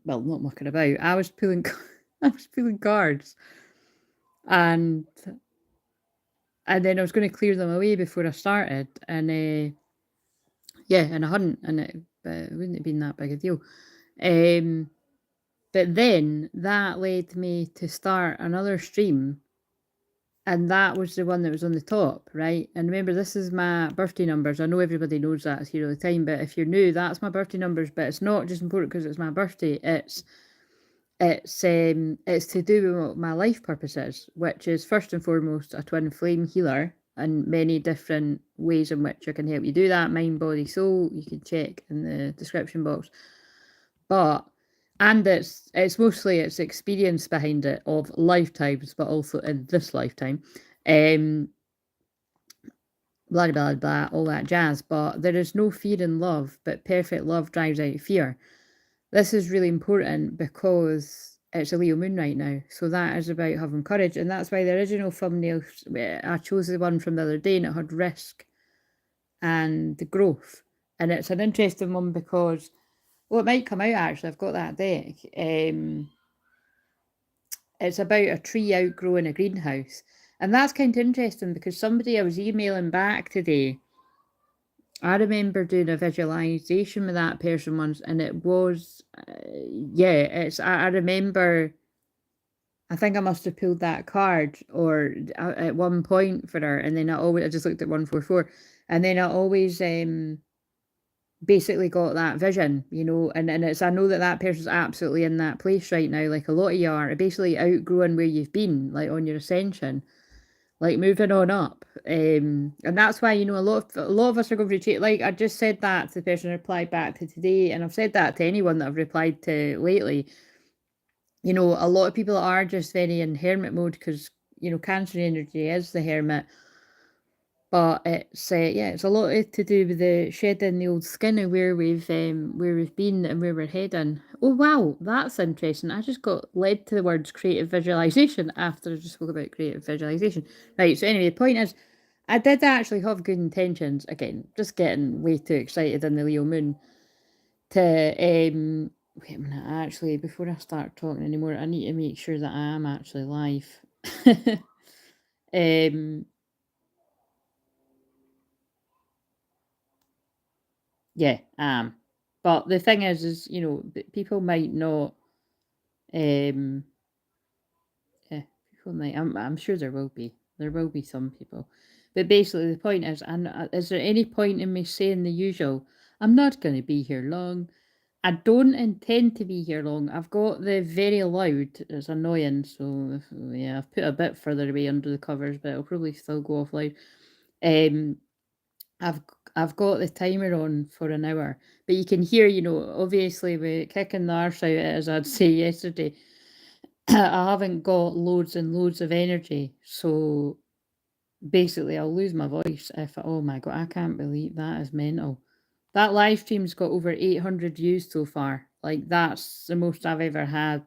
well, not mucking about. I was pulling cards, and then I was going to clear them away before I started, and yeah, and I hadn't, and it wouldn't have been that big a deal. But then that led me to start another stream, and that was the one that was on the top, right? And remember, this is my birthday numbers. I know everybody knows that, it's here all the time, but if you're new, that's my birthday numbers. But it's not just important because it's my birthday. It's to do with what my life purpose is, which is first and foremost a twin flame healer, and many different ways in which I can help you do that. Mind, body, soul. You can check in the description box. And it's mostly its experience behind it of lifetimes, but also in this lifetime. Blah blah blah, all that jazz. But there is no fear in love, but perfect love drives out fear. This is really important because it's a Leo moon right now. So that is about having courage. And that's why the original thumbnail, I chose the one from the other day, and it had risk and growth. And it's an interesting one because, well, it might come out actually. I've got that deck. It's about a tree outgrowing a greenhouse. And that's kind of interesting because somebody I was emailing back today, I remember doing a visualization with that person once, and it was, I remember, I think I must have pulled that card or at one point for her, and then I just looked at 144, and then I always basically got that vision, and it's, I know that person's absolutely in that place right now, like a lot of you are, basically outgrowing where you've been, like on your ascension, like moving on up, and that's why, a lot of us are going to change. Like I just said that to the person I replied back to today, and I've said that to anyone that I've replied to lately. A lot of people are just very in hermit mode because Cancer energy is the hermit. But it's it's a lot to do with the shedding the old skin of where we've been and where we're heading. Oh wow, that's interesting. I just got led to the words creative visualization after I just spoke about creative visualization. Right, so anyway, the point is, I did actually have good intentions. Again, just getting way too excited in the Leo moon to wait a minute, actually, before I start talking anymore, I need to make sure that I am actually live. Yeah, but the thing is, people might not. Yeah, people might. I'm sure there will be. There will be some people, but basically the point is, is there any point in me saying the usual? I'm not going to be here long. I don't intend to be here long. I've got the very loud. It's annoying. So yeah, I've put a bit further away under the covers, but it'll probably still go off loud. I've I've got the timer on for an hour, but you can hear, obviously with kicking the arse out, as I'd say yesterday, I haven't got loads and loads of energy. So basically, I'll lose my voice if, oh my God, I can't believe that is mental. That live stream's got over 800 views so far. Like, that's the most I've ever had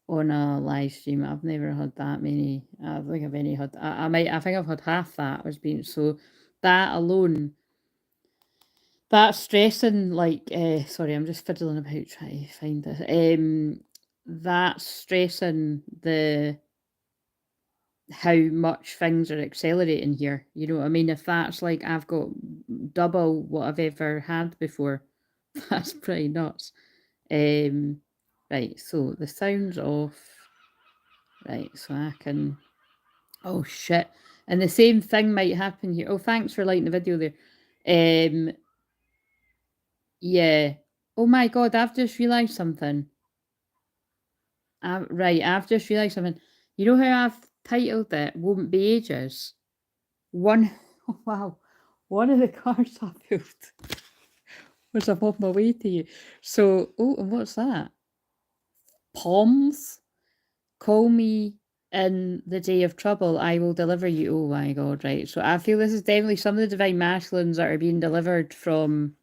on a live stream. I've never had that many. I think I've only had, I think I've had half that was being, so that alone, that's stressing, like, sorry, I'm just fiddling about trying to find this. That's stressing how much things are accelerating here. You know what I mean? If that's like I've got double what I've ever had before, that's pretty nuts. Right, so the sound's off. Right, so I can. Oh shit! And the same thing might happen here. Oh, thanks for liking the video there. Yeah. Oh my God, I've just realised something. Right, I've just realised something. You know how I've titled it Won't Be Ages? Oh, wow. One of the cards I pulled was I'm on my way to you. So, oh, and what's that? Palms? Call me in the day of trouble, I will deliver you. Oh my God, right. So I feel this is definitely some of the divine masculines that are being delivered from,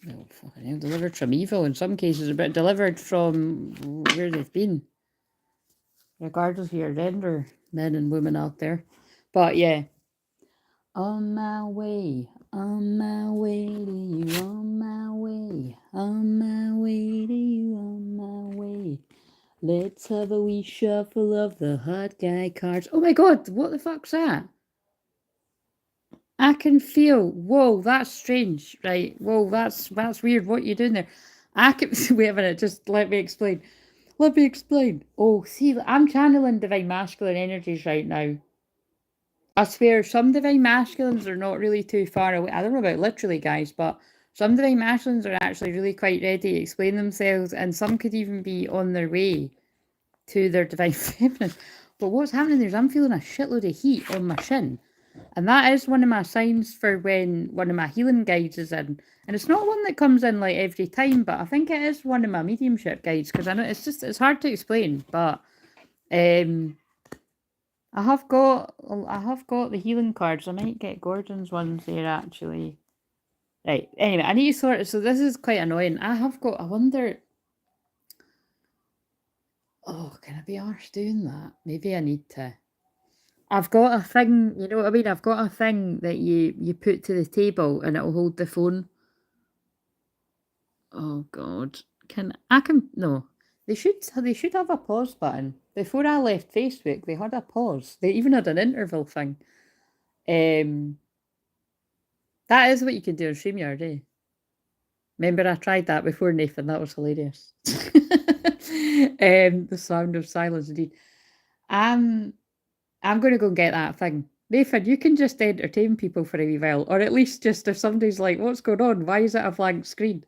well, fucking hell, delivered from evil in some cases, but delivered from where they've been, regardless of your gender, men and women out there. But yeah, on my way. On my way to you, on my way. On my way to you, on my way. Let's have a wee shuffle of the hot guy cards. Oh my god, what the fuck's that? I can feel. Whoa, that's strange. Right. Whoa, that's weird. What you doing there? I can wait a minute, just let me explain. Let me explain. Oh, see, I'm channeling divine masculine energies right now. I swear, some divine masculines are not really too far away. I don't know about literally, guys, but some divine masculines are actually really quite ready to explain themselves, and some could even be on their way to their divine feminine. But what's happening there is I'm feeling a shitload of heat on my shin. And that is one of my signs for when one of my healing guides is in. And it's not one that comes in like every time, but I think it is one of my mediumship guides because I know it's hard to explain, but I have got the healing cards. I might get Gordon's ones there actually. Right. Anyway, I need to sort it. So this is quite annoying. I wonder. Oh, can I be arsed doing that? Maybe I need to. I've got a thing, you know what I mean? I've got a thing that you put to the table and it'll hold the phone. Oh God. No. They should have a pause button. Before I left Facebook, they had a pause. They even had an interval thing. That is what you can do on StreamYard, eh? Remember I tried that before, Nathan. That was hilarious. The sound of silence indeed. I'm going to go and get that thing. Nathan, you can just entertain people for a wee while, or at least just if somebody's like, what's going on? Why is it a blank screen?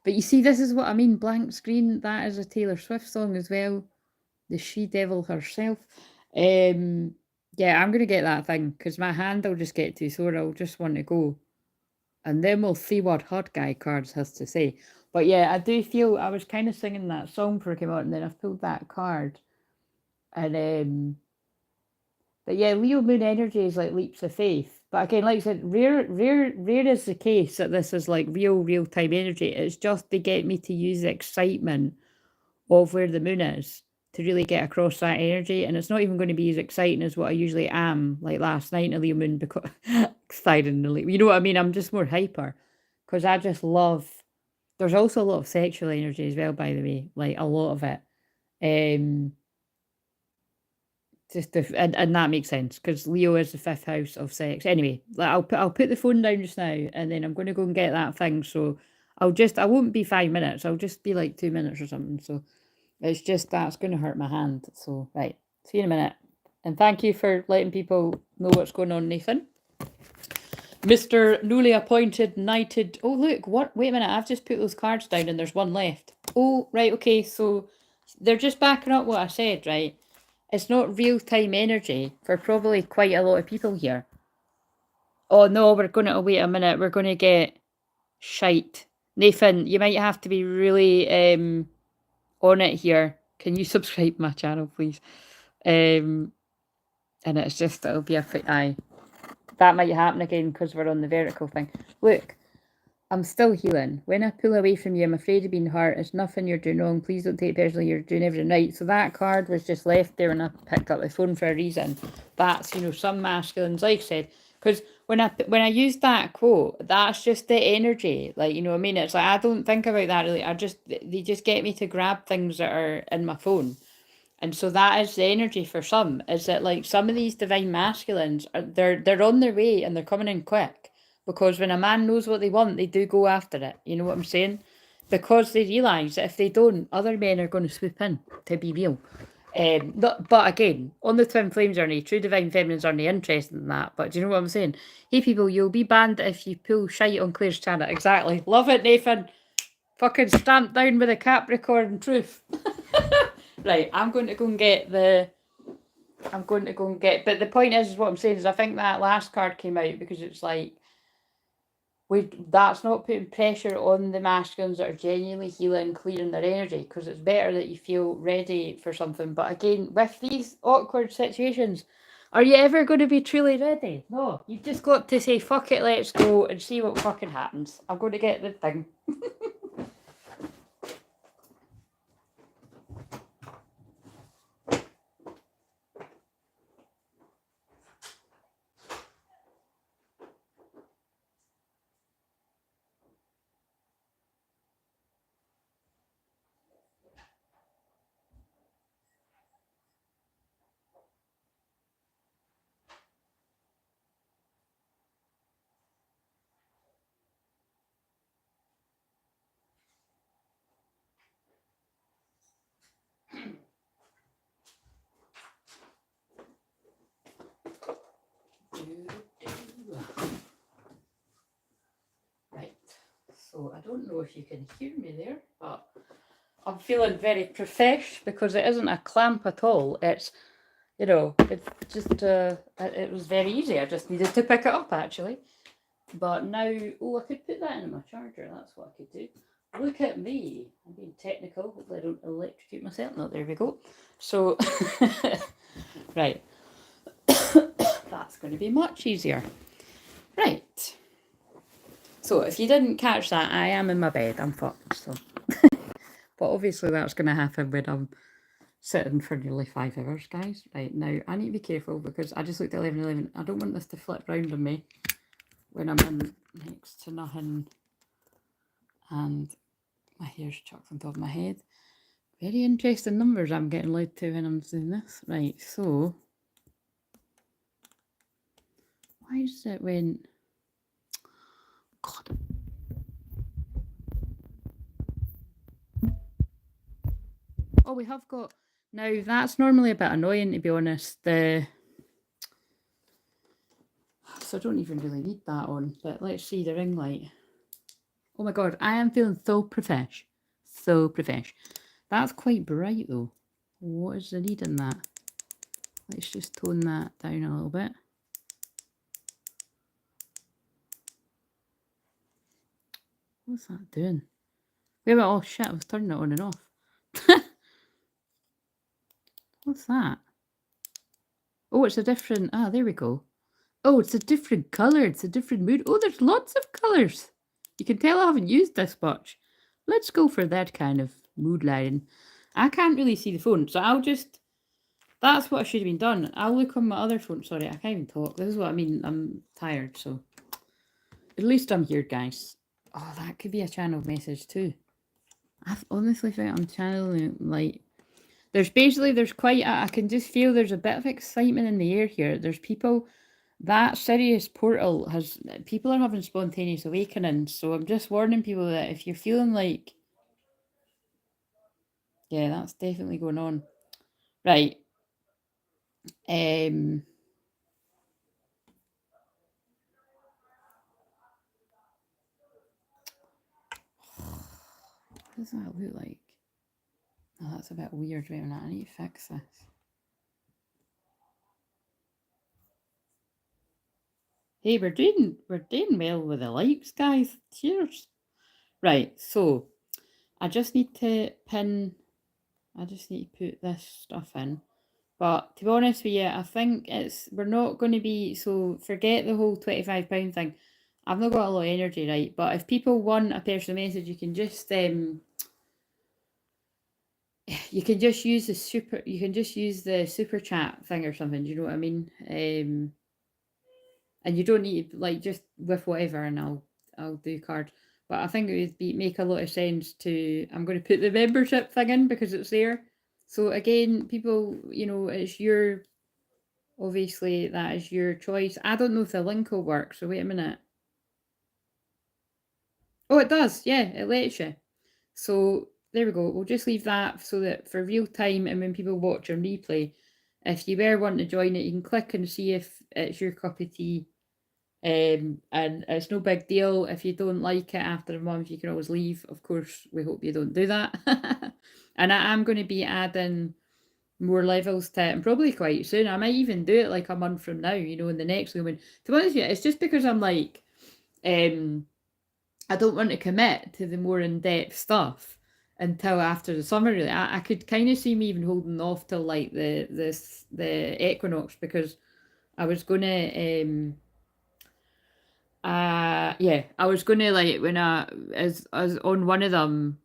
But you see, this is what I mean, blank screen. That is a Taylor Swift song as well. The She Devil herself. Yeah, I'm going to get that thing because my hand will just get too sore. I'll just want to go. And then we'll see what Hot Guy Cards has to say. But yeah, I do feel I was kind of singing that song before it came out, and then I pulled that card. And but yeah, Leo Moon energy is like leaps of faith. But again, like I said, rare is the case that this is like real time energy. It's just to get me to use the excitement of where the moon is to really get across that energy. And it's not even going to be as exciting as what I usually am, like last night in a Leo moon, because exciting, you know what I mean? I'm just more hyper because I just love. There's also a lot of sexual energy as well, by the way, like a lot of it. And that makes sense because Leo is the fifth house of sex. Anyway, like I'll put the phone down just now, and then I'm going to go and get that thing. So I won't be 5 minutes. I'll just be like 2 minutes or something. So it's just that's going to hurt my hand. So right, see you in a minute. And thank you for letting people know what's going on, Nathan. Mr. Newly appointed knighted. Oh look, what? Wait a minute. I've just put those cards down, and there's one left. Oh right, okay. So they're just backing up what I said, right? It's not real-time energy for probably quite a lot of people here. Oh no, we're going to, wait a minute, we're going to get shite. Nathan, you might have to be really on it here. Can you subscribe my channel, please? And it's just, it'll be aye. That might happen again because we're on the vertical thing. Look, I'm still healing. When I pull away from you, I'm afraid of being hurt. It's nothing you're doing wrong. Please don't take it personally. You're doing everything right. So that card was just left there when I picked up the phone for a reason. That's, some masculines, like I said, because when I used that quote, that's just the energy. Like, what I mean? It's like, I don't think about that really. They just get me to grab things that are in my phone. And so that is the energy for some, is that like some of these divine masculines they're on their way and they're coming in quick. Because when a man knows what they want, they do go after it. You know what I'm saying? Because they realise that if they don't, other men are going to swoop in, to be real. But again, on the twin flame journey, true divine feminines aren't interested in that. But do you know what I'm saying? Hey people, you'll be banned if you pull shite on Claire's channel. Exactly. Love it, Nathan. Fucking stamped down with a Capricorn truth. Right, I'm going to go and get, but the point is what I'm saying is I think that last card came out because it's like, that's not putting pressure on the masculines that are genuinely healing, clearing their energy, because it's better that you feel ready for something. But again, with these awkward situations, are you ever going to be truly ready? No, you've just got to say, fuck it, let's go and see what fucking happens. I'm going to get the thing. So I don't know if you can hear me there, but I'm feeling very profesh because it isn't a clamp at all. It's, you know, it's just, it was very easy. I just needed to pick it up actually. But now, oh, I could put that in my charger. That's what I could do. Look at me. I'm being technical. Hopefully I don't electrocute myself. No, there we go. So, right. That's going to be much easier. Right. So if you didn't catch that, I am in my bed. I'm fucked. So, but obviously that's going to happen when I'm sitting for nearly 5 hours, guys. Right, now I need to be careful because I just looked at 11:11. I don't want this to flip round on me when I'm in next to nothing and my hair's chucked on top of my head. Very interesting numbers I'm getting led to when I'm doing this. Right, so why is it when... God. Oh, we have got... Now, that's normally a bit annoying, to be honest. So I don't even really need that on. But let's see the ring light. Oh my God, I am feeling so profesh. So profesh. That's quite bright though. What is the need in that? Let's just tone that down a little bit. What's that doing? Wait a minute, oh shit, I was turning it on and off. What's that? Oh, it's a different, there we go. Oh, it's a different colour, it's a different mood. Oh, there's lots of colours. You can tell I haven't used this much. Let's go for that kind of mood lighting. I can't really see the phone, so I'll just... That's what I should have been done. I'll look on my other phone. Sorry, I can't even talk. This is what I mean. I'm tired, so... At least I'm here, guys. Oh, that could be a channel message too. I've honestly found I'm channeling, like... There's quite a... I can just feel there's a bit of excitement in the air here. There's people... That Sirius portal has... People are having spontaneous awakenings, so I'm just warning people that if you're feeling like... Yeah, that's definitely going on. Right. What does that look like? Oh, that's a bit weird right now. I need to fix this. Hey, we're doing well with the likes, guys. Cheers. Right, so I just need to put this stuff in. But to be honest with you, I think we're not going to be, so forget the whole £25 thing. I've not got a lot of energy, right? But if people want a personal message, you can just use the super chat thing or something. Do you know what I mean? And you don't need to, like, just with whatever, and I'll do cards. But I think it would make a lot of sense to... I'm going to put the membership thing in because it's there. So again, people, you know, it's your... Obviously, that is your choice. I don't know if the link will work, so wait a minute. Oh, it does. Yeah, it lets you. So there we go. We'll just leave that so that for real time and when people watch on replay, if you were wanting to join it, you can click and see if it's your cup of tea. And it's no big deal. If you don't like it after a month, you can always leave. Of course, we hope you don't do that. And I am going to be adding more levels to it, and probably quite soon. I might even do it like a month from now, you know, in the next one. To be honest with you, it's just because I'm like, I don't want to commit to the more in-depth stuff until after the summer, really. I could kind of see me even holding off till like the equinox, because I was gonna I was gonna, like, when as on one of them,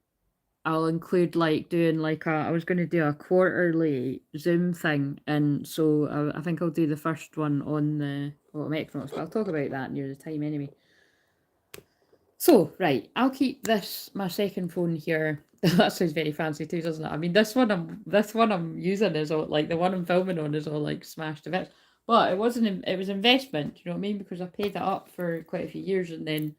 I'll include like doing like I was gonna do a quarterly Zoom thing, and so I think I'll do the first one on the autumn equinox, but I'll talk about that near the time anyway. So, right, I'll keep my second phone here. That sounds very fancy too, doesn't it? I mean, this one I'm using is all, like, the one I'm filming on is all like smashed to bits. But it was investment, you know what I mean? Because I paid that up for quite a few years, and then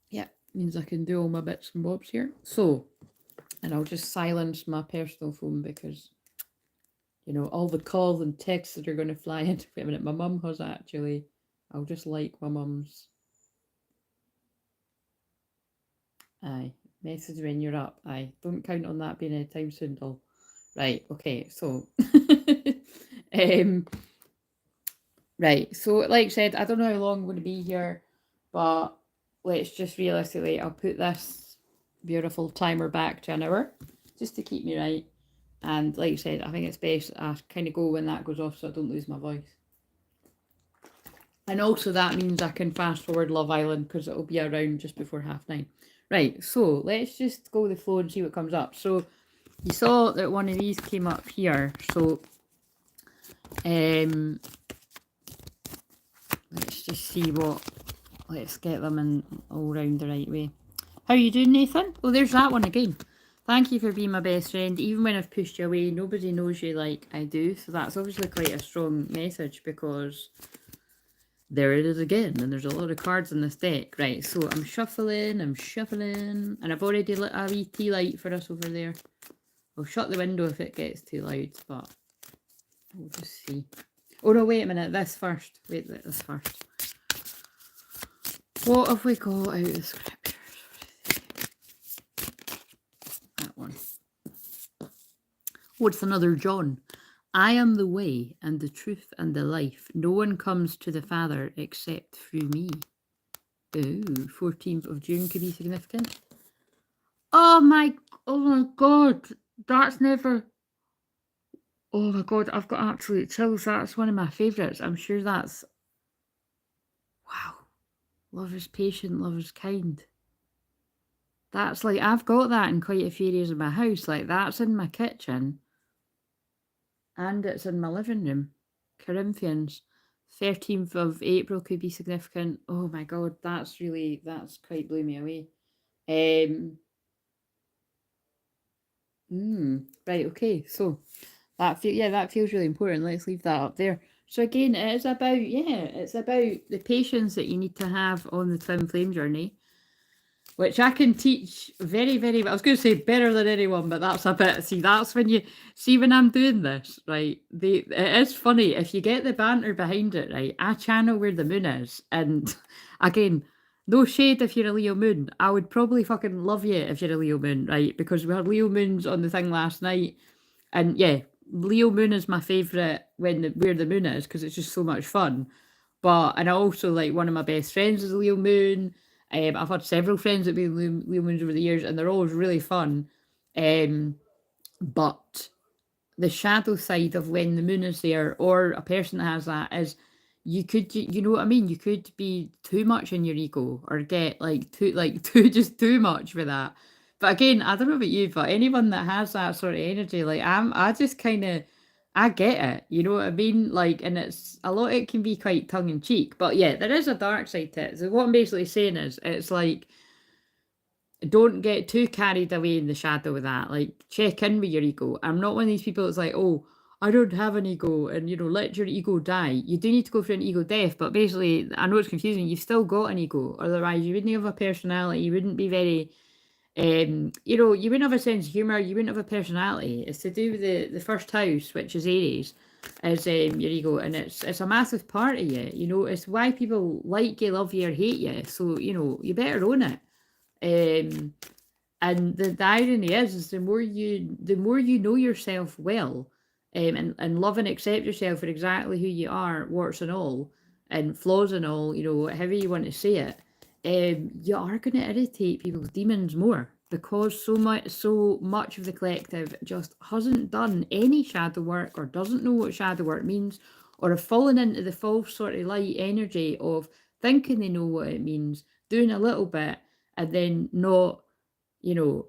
yeah, means I can do all my bits and bobs here. So, and I'll just silence my personal phone because, you know, all the calls and texts that are going to fly into... Wait a minute, my mum has actually... I'll just like my mum's Aye. Message when you're up. Aye. Don't count on that being a time swindle. Right, okay, so right, so like I said, I don't know how long I'm going to be here, but let's just realistically, I'll put this beautiful timer back to an hour, just to keep me right. And like I said, I think it's best I kind of go when that goes off so I don't lose my voice. And also that means I can fast forward Love Island because it'll be around just before 9:30. Right, so let's just go with the flow and see what comes up. So you saw that one of these came up here. So let's just see let's get them in all round the right way. How are you doing, Nathan? Oh, there's that one again. Thank you for being my best friend. Even when I've pushed you away, nobody knows you like I do. So that's obviously quite a strong message because there it is again. And there's a lot of cards in this deck. Right, so I'm shuffling. And I've already lit a wee tea light for us over there. I'll shut the window if it gets too loud, but we'll just see. Oh no, wait a minute. This first. Wait, this first. What have we got out of the scriptures? That one. What's another John? I am the way and the truth and the life. No one comes to the Father except through me. Ooh, 14th of June could be significant. Oh my God. That's never... Oh my God, I've got absolute chills. That's one of my favourites. I'm sure that's... Wow. Love is patient, love is kind. That's like, I've got that in quite a few areas of my house. Like, that's in my kitchen. And it's in my living room. Corinthians. 13th of April could be significant. Oh my God, that's quite blew me away. Right, okay, so that feels really important. Let's leave that up there. So again, it's about the patience that you need to have on the twin flame journey, which I can teach very, very well. I was going to say better than anyone, but that's a bit, that's when when I'm doing this, right, it is funny, if you get the banter behind it, right, I channel where the moon is, and again, no shade if you're a Leo moon, I would probably fucking love you if you're a Leo moon, right, because we had Leo moons on the thing last night, and yeah, Leo moon is my favourite where the moon is, because it's just so much fun, and I also, like, one of my best friends is a Leo moon. I've had several friends that have been Leo moons over the years, and they're always really fun. But the shadow side of when the moon is there, or a person that has that, is you know what I mean? You could be too much in your ego, or get too much with that. But again, I don't know about you, but anyone that has that sort of energy, like I just kind of, I get it. You know what I mean? Like, and it's a lot. It can be quite tongue in cheek, but yeah, there is a dark side to it. So what I'm basically saying is, it's like, don't get too carried away in the shadow of that. Like, check in with your ego. I'm not one of these people that's like, oh, I don't have an ego, and let your ego die. You do need to go through an ego death, but basically, I know it's confusing. You've still got an ego. Otherwise, you wouldn't have a personality. You wouldn't be very, you wouldn't have a sense of humor. You wouldn't have a personality. It's to do with the first house, which is Aries, is your ego, and it's a massive part of you. It's why people like you, love you, or hate you. So you better own it. And the irony is the more you know yourself well, and love and accept yourself for exactly who you are, warts and all, and flaws and all, however you want to say it, you are going to irritate people's demons more, because so much of the collective just hasn't done any shadow work, or doesn't know what shadow work means, or have fallen into the false sort of light energy of thinking they know what it means, doing a little bit, and then not,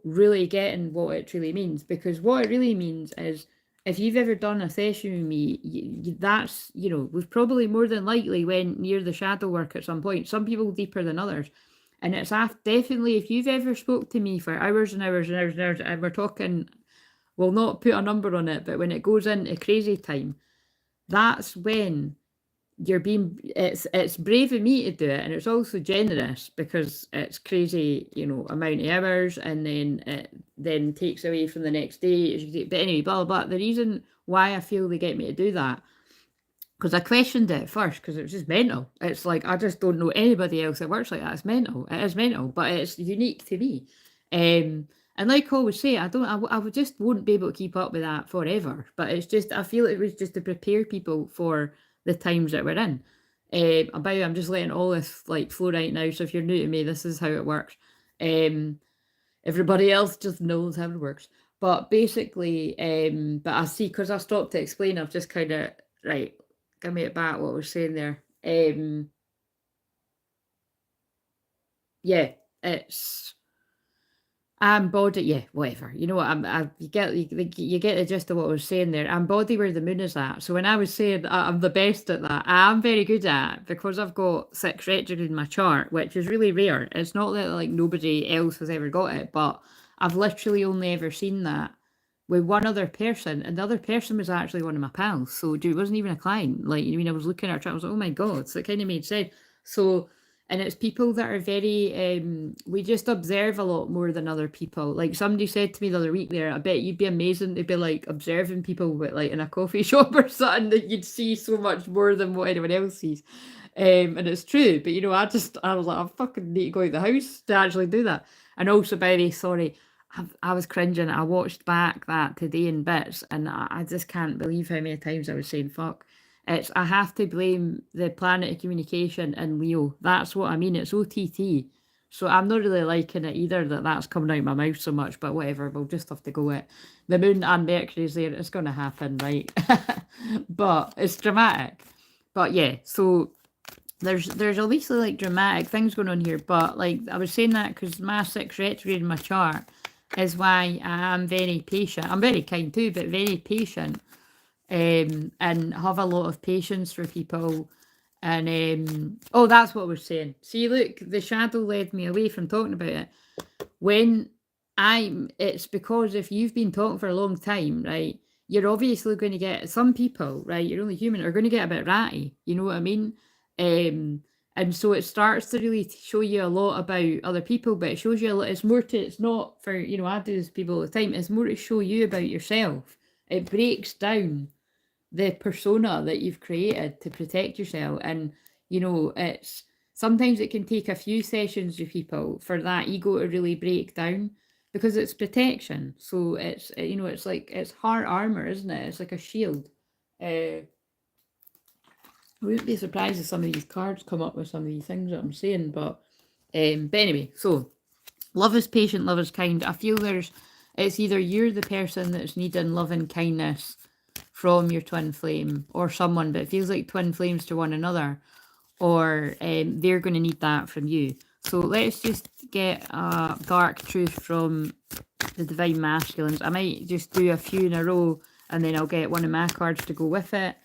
really getting what it truly means. Because what it really means is, if you've ever done a session with me, that's, was probably more than likely went near the shadow work at some point. Some people deeper than others. And it's definitely, if you've ever spoke to me for hours and hours and hours and hours, and we're talking, we'll not put a number on it, but when it goes into crazy time, that's when it's brave of me to do it, and it's also generous, because it's crazy, amount of hours, and then it then takes away from the next day. But anyway, blah blah blah. The reason why I feel they get me to do that because I questioned it at first because it was just mental. It's like I just don't know anybody else that works like that. It's mental. It is mental, but it's unique to me. And like I always say, I would just won't be able to keep up with that forever. But it's just I feel it was just to prepare people for the times that we're in. By the way, I'm just letting all this like flow right now. So if you're new to me, this is how it works. Everybody else just knows how it works. But basically, but I see because I stopped to explain, I've just kind of right. Give me it back what I was saying there. Yeah, it's body. Yeah, whatever. You know what? you get you get the gist of what I was saying there. I'm body where the moon is at. So when I was saying I'm the best at that, I am very good at it because I've got 6 retrograde in my chart, which is really rare. It's not that like nobody else has ever got it, but I've literally only ever seen that with one other person, and the other person was actually one of my pals. So it wasn't even a client. Like, I was looking at her, I was like, oh my god, so it kind of made sense. So, and it's people that are very, we just observe a lot more than other people. Like somebody said to me the other week there, I bet you'd be amazing to be like observing people with like in a coffee shop or something, that you'd see so much more than what anyone else sees. And it's true, but I was like, I fucking need to go out the house to actually do that. And also, by the way, sorry, I was cringing. I watched back that today in bits, and I just can't believe how many times I was saying fuck. I have to blame the planet of communication and Leo. That's what I mean. It's OTT. So I'm not really liking it either that that's coming out my mouth so much, but whatever. We'll just have to go with it. The moon and Mercury's there. It's going to happen, right? But it's dramatic. But yeah, so there's obviously like dramatic things going on here, but like I was saying that because my 6 retrograde in my chart is why I am very patient. I'm very kind too, but very patient, and have a lot of patience for people. And oh, that's what I was saying. See, look, the shadow led me away from talking about it. When it's because if you've been talking for a long time, right, you're obviously going to get some people, right, you're only human, are going to get a bit ratty. You know what I mean? And so it starts to really show you a lot about other people, but it shows you a lot. It's not for, I do this to people all the time. It's more to show you about yourself. It breaks down the persona that you've created to protect yourself. And, it's sometimes it can take a few sessions with people for that ego to really break down because it's protection. So it's like, it's heart armor, isn't it? It's like a shield. I wouldn't be surprised if some of these cards come up with some of these things that I'm saying, but anyway, so love is patient, love is kind. I feel it's either you're the person that's needing love and kindness from your twin flame or someone, but it feels like twin flames to one another, or they're going to need that from you. So let's just get a dark truth from the divine masculines. I might just do a few in a row and then I'll get one of my cards to go with it.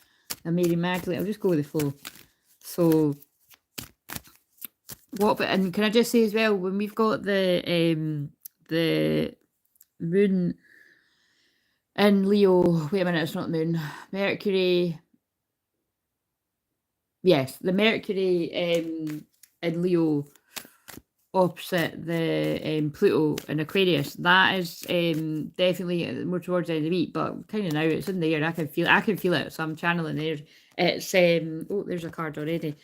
And Mary Magdalene, I'll just go with the flow. So and can I just say as well, when we've got the moon in Leo, wait a minute, it's not the moon, Mercury. Yes, the Mercury in Leo opposite the Pluto in Aquarius. That is definitely more towards the end of the week, but kind of now it's in the air. I can feel it. So I'm channeling there. It's oh, there's a card already.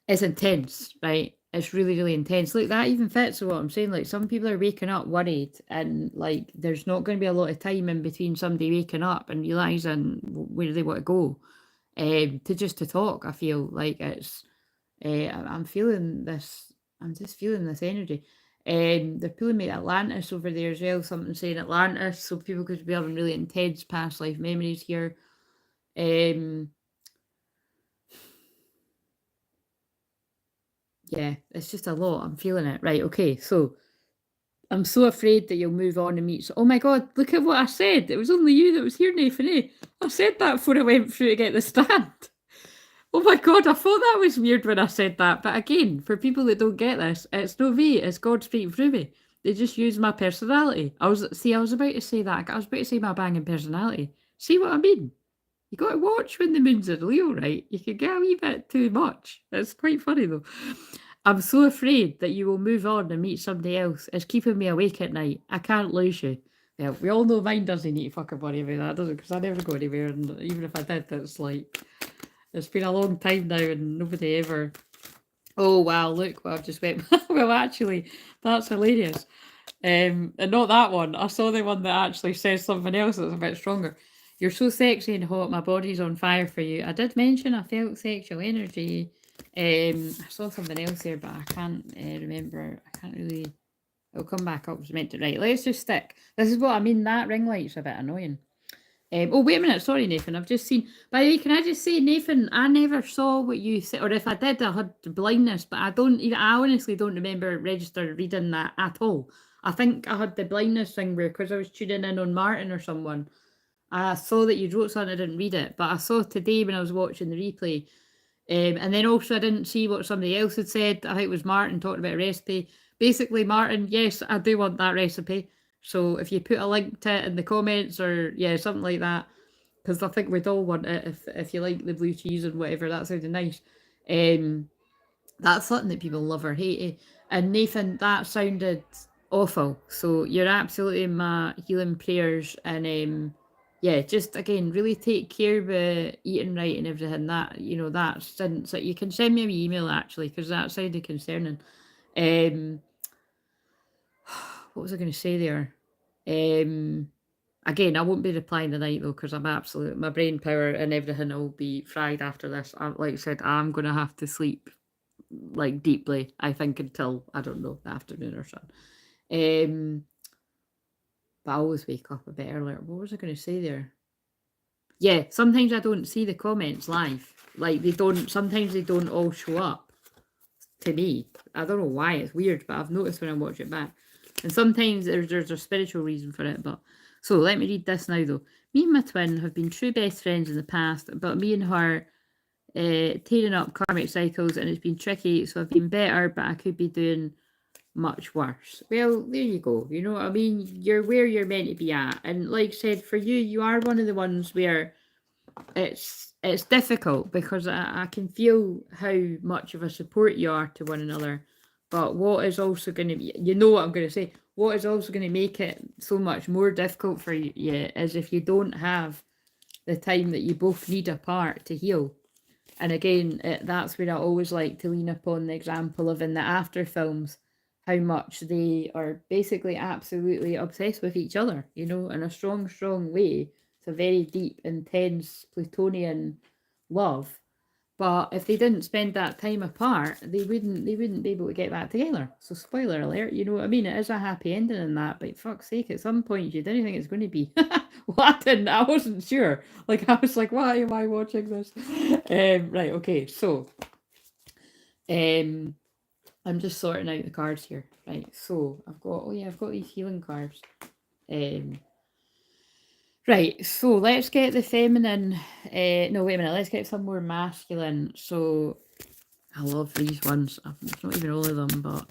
It's intense, right? It's really, really intense. Look, that even fits with what I'm saying. Like some people are waking up worried, and like there's not going to be a lot of time in between somebody waking up and realizing where they want to go. To talk. I feel like it's. I'm feeling this. I'm just feeling this energy. They're pulling me to Atlantis over there as well. Something saying Atlantis, so people could be having really intense past life memories here. Yeah, it's just a lot. I'm feeling it. Right, okay, so I'm so afraid that you'll move on and meet. Oh my god, look at what I said. It was only you that was here, Nathan. Eh? I said that before I went through to get the stand. Oh my god, I thought that was weird when I said that. But again, for people that don't get this, it's no me, it's God speaking through me. They just use my personality. I was about to say that. I was about to say my banging personality. See what I mean? You got to watch when the moon's in Leo, right? You can get a wee bit too much. It's quite funny though. I'm so afraid that you will move on and meet somebody else. It's keeping me awake at night. I can't lose you. Yeah, we all know mine doesn't need to fucking worry about that, does it? Because I never go anywhere, and even if I did, that's like It's been a long time now and nobody ever... Oh, wow, look what I've just went... Well, actually, that's hilarious. And not that one. I saw the one that actually says something else that's a bit stronger. You're so sexy and hot, my body's on fire for you. I did mention I felt sexual energy. I saw something else there, but I can't remember. I can't really... It'll come back up as meant to. Right, let's just stick. This is what I mean. That ring light's a bit annoying. Oh, wait a minute. Sorry, Nathan. I've just seen... By the way, can I just say, Nathan, I never saw what you said. Or if I did, I had blindness. But I honestly don't remember registered reading that at all. I think I had the blindness thing where, because I was tuning in on Martin or someone, I saw that you wrote something, I didn't read it. But I saw today when I was watching the replay. And then also I didn't see what somebody else had said. I think it was Martin talking about a recipe. Basically, Martin, yes, I do want that recipe. So if you put a link to it in the comments or, yeah, something like that, because I think we'd all want it if you like the blue cheese and whatever, that sounded nice. That's something that people love or hate. And Nathan, that sounded awful. So you're absolutely in my healing prayers. And yeah, just again, really take care of eating right and everything. That, that since you can send me an email actually, because that sounded concerning. What was I going to say there? Again, I won't be replying tonight though, because my brain power and everything will be fried after this. Like I said, I'm going to have to sleep like deeply, I think, until, I don't know, the afternoon or something. But I always wake up a bit earlier. What was I going to say there? Yeah, sometimes I don't see the comments live. Like sometimes they don't all show up to me. I don't know why, it's weird, but I've noticed when I watch it back. And sometimes there's a spiritual reason for it. But so let me read this now though. Me and my twin have been true best friends in the past, but me and her tearing up karmic cycles, and it's been tricky. So I've been better, but I could be doing much worse. Well, there you go. You know what I mean? You're where you're meant to be at. And like I said, for you, you are one of the ones where it's difficult, because I can feel how much of a support you are to one another. But what is also going to be, you know what I'm going to say, what is also going to make it so much more difficult for you is if you don't have the time that you both need apart to heal. And again, that's where I always like to lean upon the example of in the after films, how much they are basically absolutely obsessed with each other, in a strong, strong way. It's a very deep, intense Plutonian love. But if they didn't spend that time apart, they wouldn't be able to get back together. So spoiler alert, you know what I mean? It is a happy ending in that, but fuck's sake, at some point you didn't think it's going to be. Well, I wasn't sure. Like, I was like, why am I watching this? Right, okay, so I'm just sorting out the cards here. Right, so I've got these healing cards. Right, so let's get the feminine. No, wait a minute. Let's get some more masculine. So I love these ones. It's not even all of them, but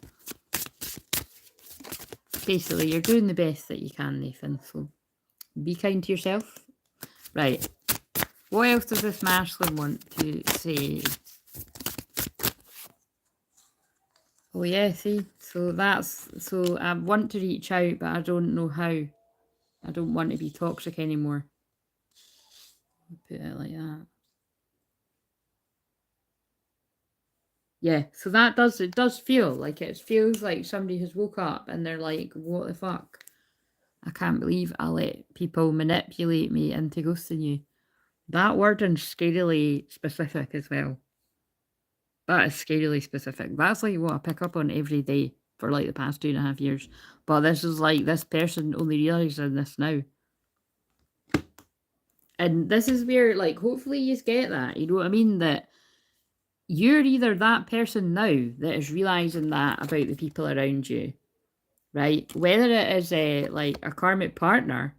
basically, you're doing the best that you can, Nathan. So be kind to yourself. Right. What else does this masculine want to say? Oh yeah, see. So I want to reach out, but I don't know how. I don't want to be toxic anymore. Put it like that. Yeah, so it does feel like it feels like somebody has woke up and they're like, what the fuck? I can't believe I let people manipulate me into ghosting you. That wording's scarily specific as well. That is scarily specific. That's like what I pick up on every day for like the past 2.5 years. But this is like this person only realising this now. And this is where, like, hopefully you get that. You know what I mean? That you're either that person now that is realising that about the people around you, right? Whether it is like a karmic partner,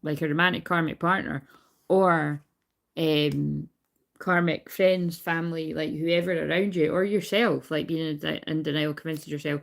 like a romantic karmic partner, or karmic friends, family, like whoever around you, or yourself, like being in denial, convincing yourself.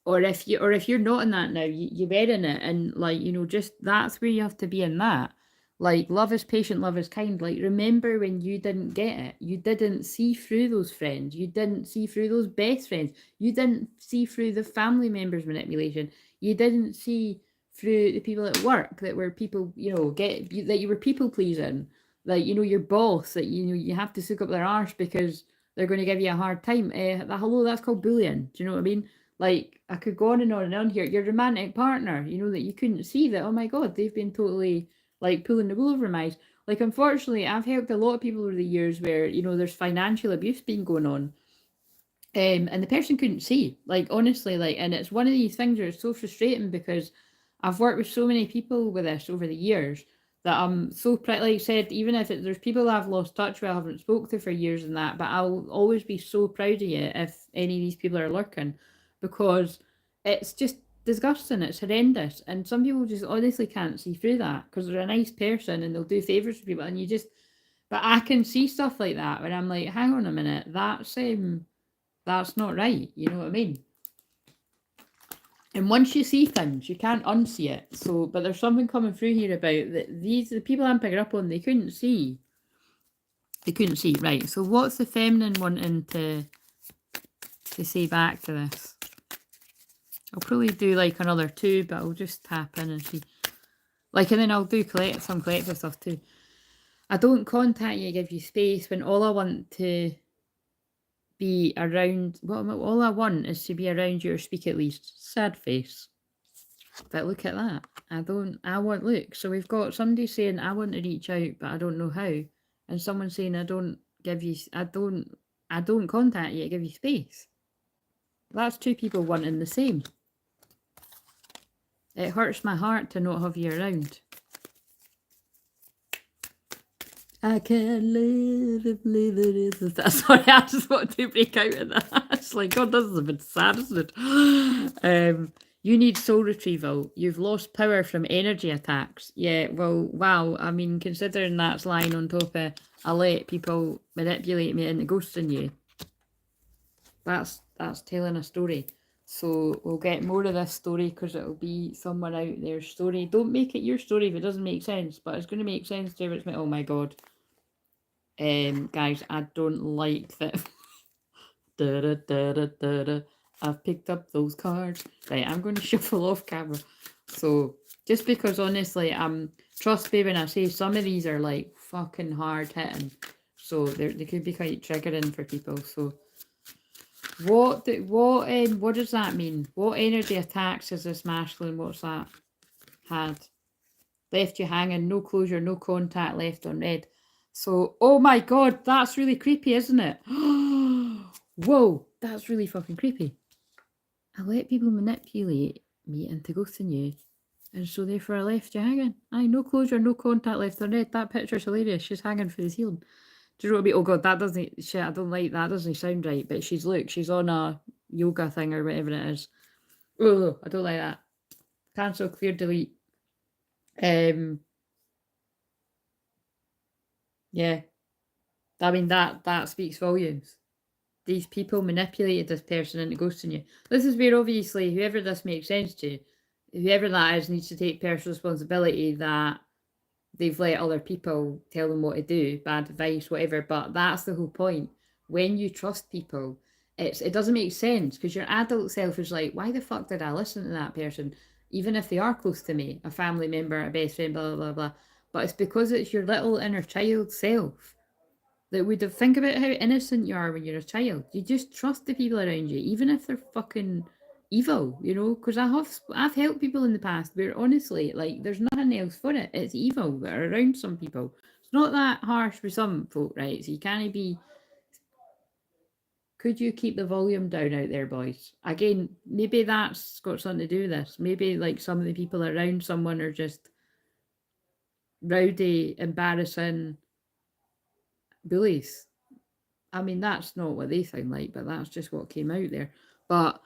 Or if you're not in that now, you're in it, and like, just that's where you have to be in that. Like, love is patient, love is kind. Like, remember when you didn't get it, you didn't see through those friends, you didn't see through those best friends, you didn't see through the family members' manipulation, you didn't see through the people at work that were people, that you were people pleasing. like, you know, your boss that, you know, you have to suck up their arse because they're going to give you a hard time. Hello, that's called bullying. Do you know what I mean? Like, I could go on and on here. Your romantic partner, you know, that you couldn't see that, oh my God, they've been totally like pulling the wool over my eyes. Like, unfortunately, I've helped a lot of people over the years where, you know, there's financial abuse being going on. And the person couldn't see, like, honestly, like, and it's one of these things where it's so frustrating because I've worked with so many people with this over the years that I'm so proud. Like I said, even if there's people I've lost touch with, I haven't spoke to for years and that, but I'll always be so proud of you if any of these people are lurking, because it's just disgusting. It's horrendous, and some people just honestly can't see through that because they're a nice person and they'll do favors for people, and you just. But I can see stuff like that when I'm like, hang on a minute, that's not right. You know what I mean? And once you see things, you can't unsee it. So, but there's something coming through here about that the people I'm picking up on, they couldn't see. They couldn't see. Right. So what's the feminine wanting to say back to this? I'll probably do like another 2, but I'll just tap in and see. Like, and then I'll do some collective stuff too. I don't contact you, give you space when all I want to be around, well, all I want is to be around you or speak at least. Sad face. But look at that. Look, so we've got somebody saying, I want to reach out, but I don't know how. And someone saying, I don't contact you, I give you space. That's 2 people wanting the same. It hurts my heart to not have you around. I can't live if living is. Sorry, I just want to break out of that. It's like, God, this is a bit sad, isn't it? You need soul retrieval. You've lost power from energy attacks. Yeah, well, wow. I mean, considering that's lying on top of, I let people manipulate me into ghosting you. That's telling a story. So we'll get more of this story because it'll be someone out there's story. Don't make it your story if it doesn't make sense, but it's going to make sense to everyone. Oh my God. Guys, I don't like that. I've picked up those cards. Right, I'm going to shuffle off camera. So, just because honestly, trust me when I say some of these are like fucking hard hitting. So they could be quite triggering for people. So, what does that mean? What energy attacks is this masculine? What's that had? Left you hanging, no closure, no contact, left on red. So, oh my God, that's really creepy, isn't it? Whoa, that's really fucking creepy. I let people manipulate me into ghosting you, and so therefore I left you hanging. Aye, no closure, no contact, left on red. That picture's hilarious. She's hanging for the ceiling. Do you know what I mean? Oh God, that doesn't, shit, I don't like that. Doesn't sound right, but she's on a yoga thing or whatever it is. Oh, I don't like that. Cancel, clear, delete. Yeah, I mean that speaks volumes. These people manipulated this person into ghosting you. This is where obviously whoever this makes sense to, whoever that is, needs to take personal responsibility that they've let other people tell them what to do, bad advice, whatever. But that's the whole point. When you trust people, it doesn't make sense because your adult self is like, why the fuck did I listen to that person? Even if they are close to me, a family member, a best friend, blah, blah, blah, blah. But it's because it's your little inner child self that would have, think about how innocent you are when you're a child. You just trust the people around you, even if they're fucking evil, you know? Because I've helped people in the past where honestly, like, there's nothing else for it. It's evil that are around some people. It's not that harsh with some folk, right? So you can't be. Could you keep the volume down out there, boys? Again, maybe that's got something to do with this. Maybe like some of the people around someone are just rowdy, embarrassing bullies. I mean, that's not what they sound like, but that's just what came out there. But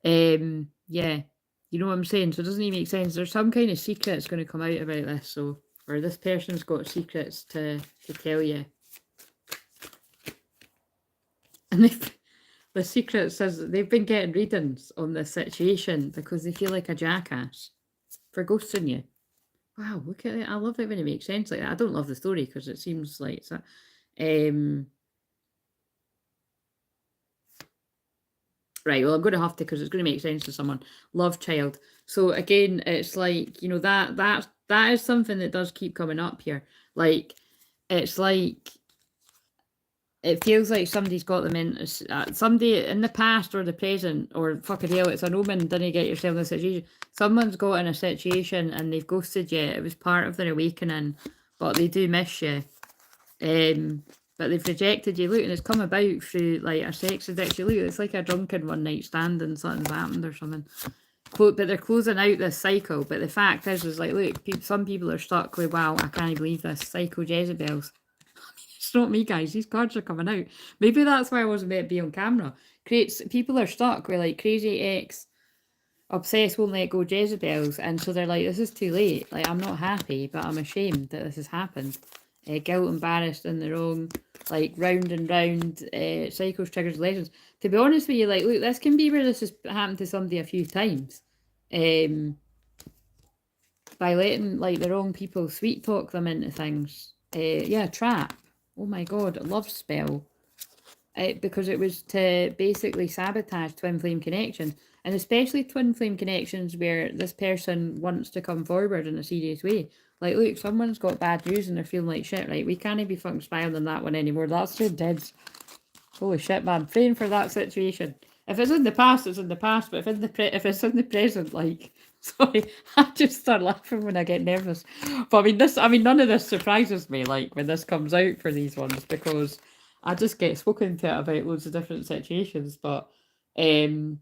yeah, you know what I'm saying? So it doesn't even make sense. There's some kind of secret that's going to come out about this. So, or this person's got secrets to tell you. And the secret says that they've been getting readings on this situation because they feel like a jackass for ghosting you. Wow, look at it. I love it when it makes sense like that. I don't love the story because it seems like it's a, right, well, I'm going to have to because it's going to make sense to someone. Love child. So again, it's like, you know, that is something that does keep coming up here. Like, it's like, it feels like somebody's got them in, somebody in the past or the present, or fucking hell, it's an omen, didn't get yourself in a situation. Someone's got in a situation and they've ghosted you. It was part of their awakening, but they do miss you. But they've rejected you. Look, and it's come about through like a sex addiction. Look, it's like a drunken one night stand and something's happened or something. But they're closing out this cycle. But the fact is like, look, some people are stuck with, wow, I can't believe this, psycho Jezebels. It's not me, guys. These cards are coming out. Maybe that's why I wasn't meant to be on camera. People are stuck with like crazy ex, obsessed, won't let go Jezebels, and so they're like, this is too late. Like, I'm not happy, but I'm ashamed that this has happened. Guilt, embarrassed, in the wrong, like round and round cycles, triggers, legends. To be honest with you, like, look, this can be where this has happened to somebody a few times. By letting like the wrong people sweet talk them into things. Yeah, trap. Oh my god, love spell. Because it was to basically sabotage twin flame connection, and especially twin flame connections where this person wants to come forward in a serious way. Like, look, someone's got bad news and they're feeling like shit, right? We can't be fucking smiling on that one anymore. That's too dead. Holy shit, man. Praying for that situation. If it's in the past, it's in the past. But if it's in the present, like, sorry, I just start laughing when I get nervous. But I mean, none of this surprises me, like, when this comes out for these ones, because I just get spoken to about loads of different situations. But, right,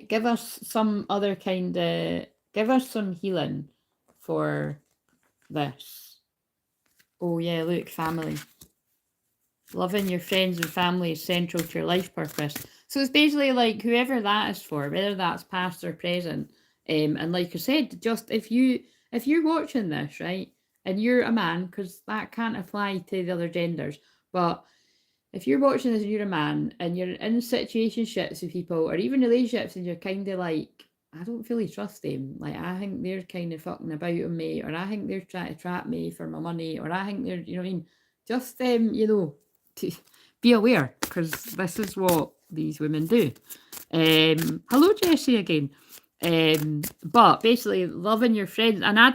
give us some other give us some healing for this. Oh, yeah, look, family. Loving your friends and family is central to your life purpose. So it's basically like whoever that is for, whether that's past or present. And like I said, just if you're watching this, right, and you're a man, because that can't apply to the other genders, but if you're watching this and you're a man and you're in situationships with people or even relationships and you're kind of like, I don't really trust them. Like, I think they're kind of fucking about on me, or I think they're trying to trap me for my money, or I think they're, you know what I mean? Just, to be aware, because this is what these women do. Hello, Jessie, again. But basically, loving your friends, and I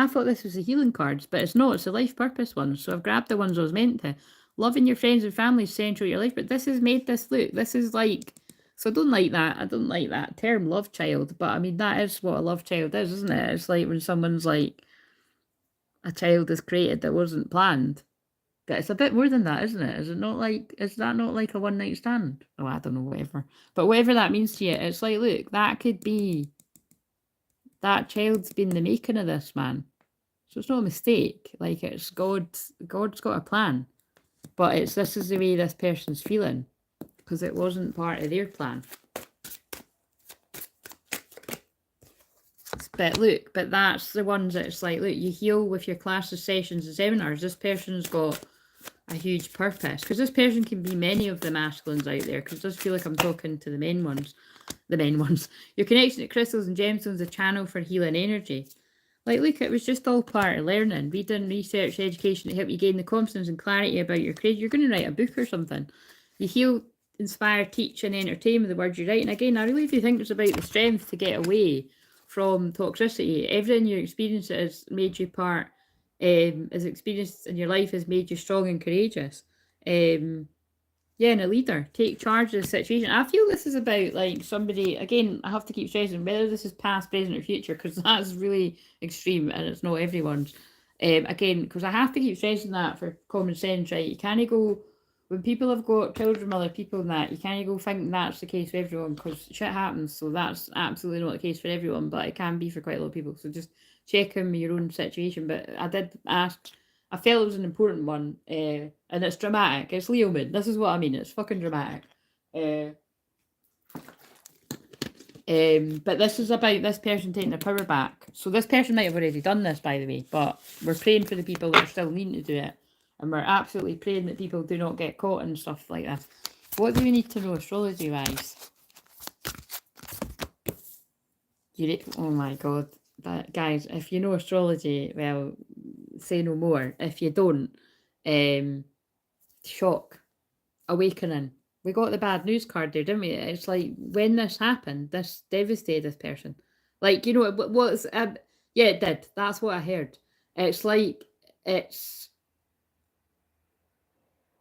thought this was the healing cards, but it's not, it's the life purpose ones. So I've grabbed the ones I was meant to. Loving your friends and family is central to your life, but this has made this look. This is like, so I don't like that. I don't like that term, love child, but I mean, that is what a love child is, isn't it? It's like when someone's like, a child is created that wasn't planned. But it's a bit more than that, isn't it? Is that not like a one night stand? Oh, I don't know, whatever. But whatever that means to you, it's like, look, that could be, that child's been the making of this, man. So it's not a mistake. Like, it's God's got a plan. But this is the way this person's feeling, because it wasn't part of their plan. But that's the ones that it's like, look, you heal with your classes, sessions, and seminars. This person's got a huge purpose, because this person can be many of the masculines out there, because it does feel like I'm talking to the main ones. Your connection to crystals and gemstones is a channel for healing energy. Like, look, it was just all part of learning, reading, research, education to help you gain the confidence and clarity about your creation. You're going to write a book or something. You heal, inspire, teach, and entertain with the words you write. And again, I really do think it's about the strength to get away from toxicity. Everything you experience has made you part, as experience in your life has made you strong and courageous. Yeah, and a leader. Take charge of the situation. I feel this is about like somebody, again, I have to keep stressing whether this is past, present, or future, because that's really extreme and it's not everyone's. Again, because I have to keep stressing that for common sense, right? You can't go, when people have got children from other people and that, you can't go thinking that's the case for everyone, because shit happens. So that's absolutely not the case for everyone, but it can be for quite a lot of people. So just check in your own situation. But I did ask, I felt it was an important one, and it's dramatic. It's Leo moon. This is what I mean. It's fucking dramatic. But this is about this person taking their power back. So this person might have already done this, by the way, but we're praying for the people that are still needing to do it. And we're absolutely praying that people do not get caught and stuff like this. What do we need to know astrology-wise? Oh my god. Guys, if you know astrology, well, say no more. If you don't, shock, awakening. We got the bad news card there, didn't we? It's like, when this happened, this devastated this person. Like, you know, yeah, it did. That's what I heard. It's like, it's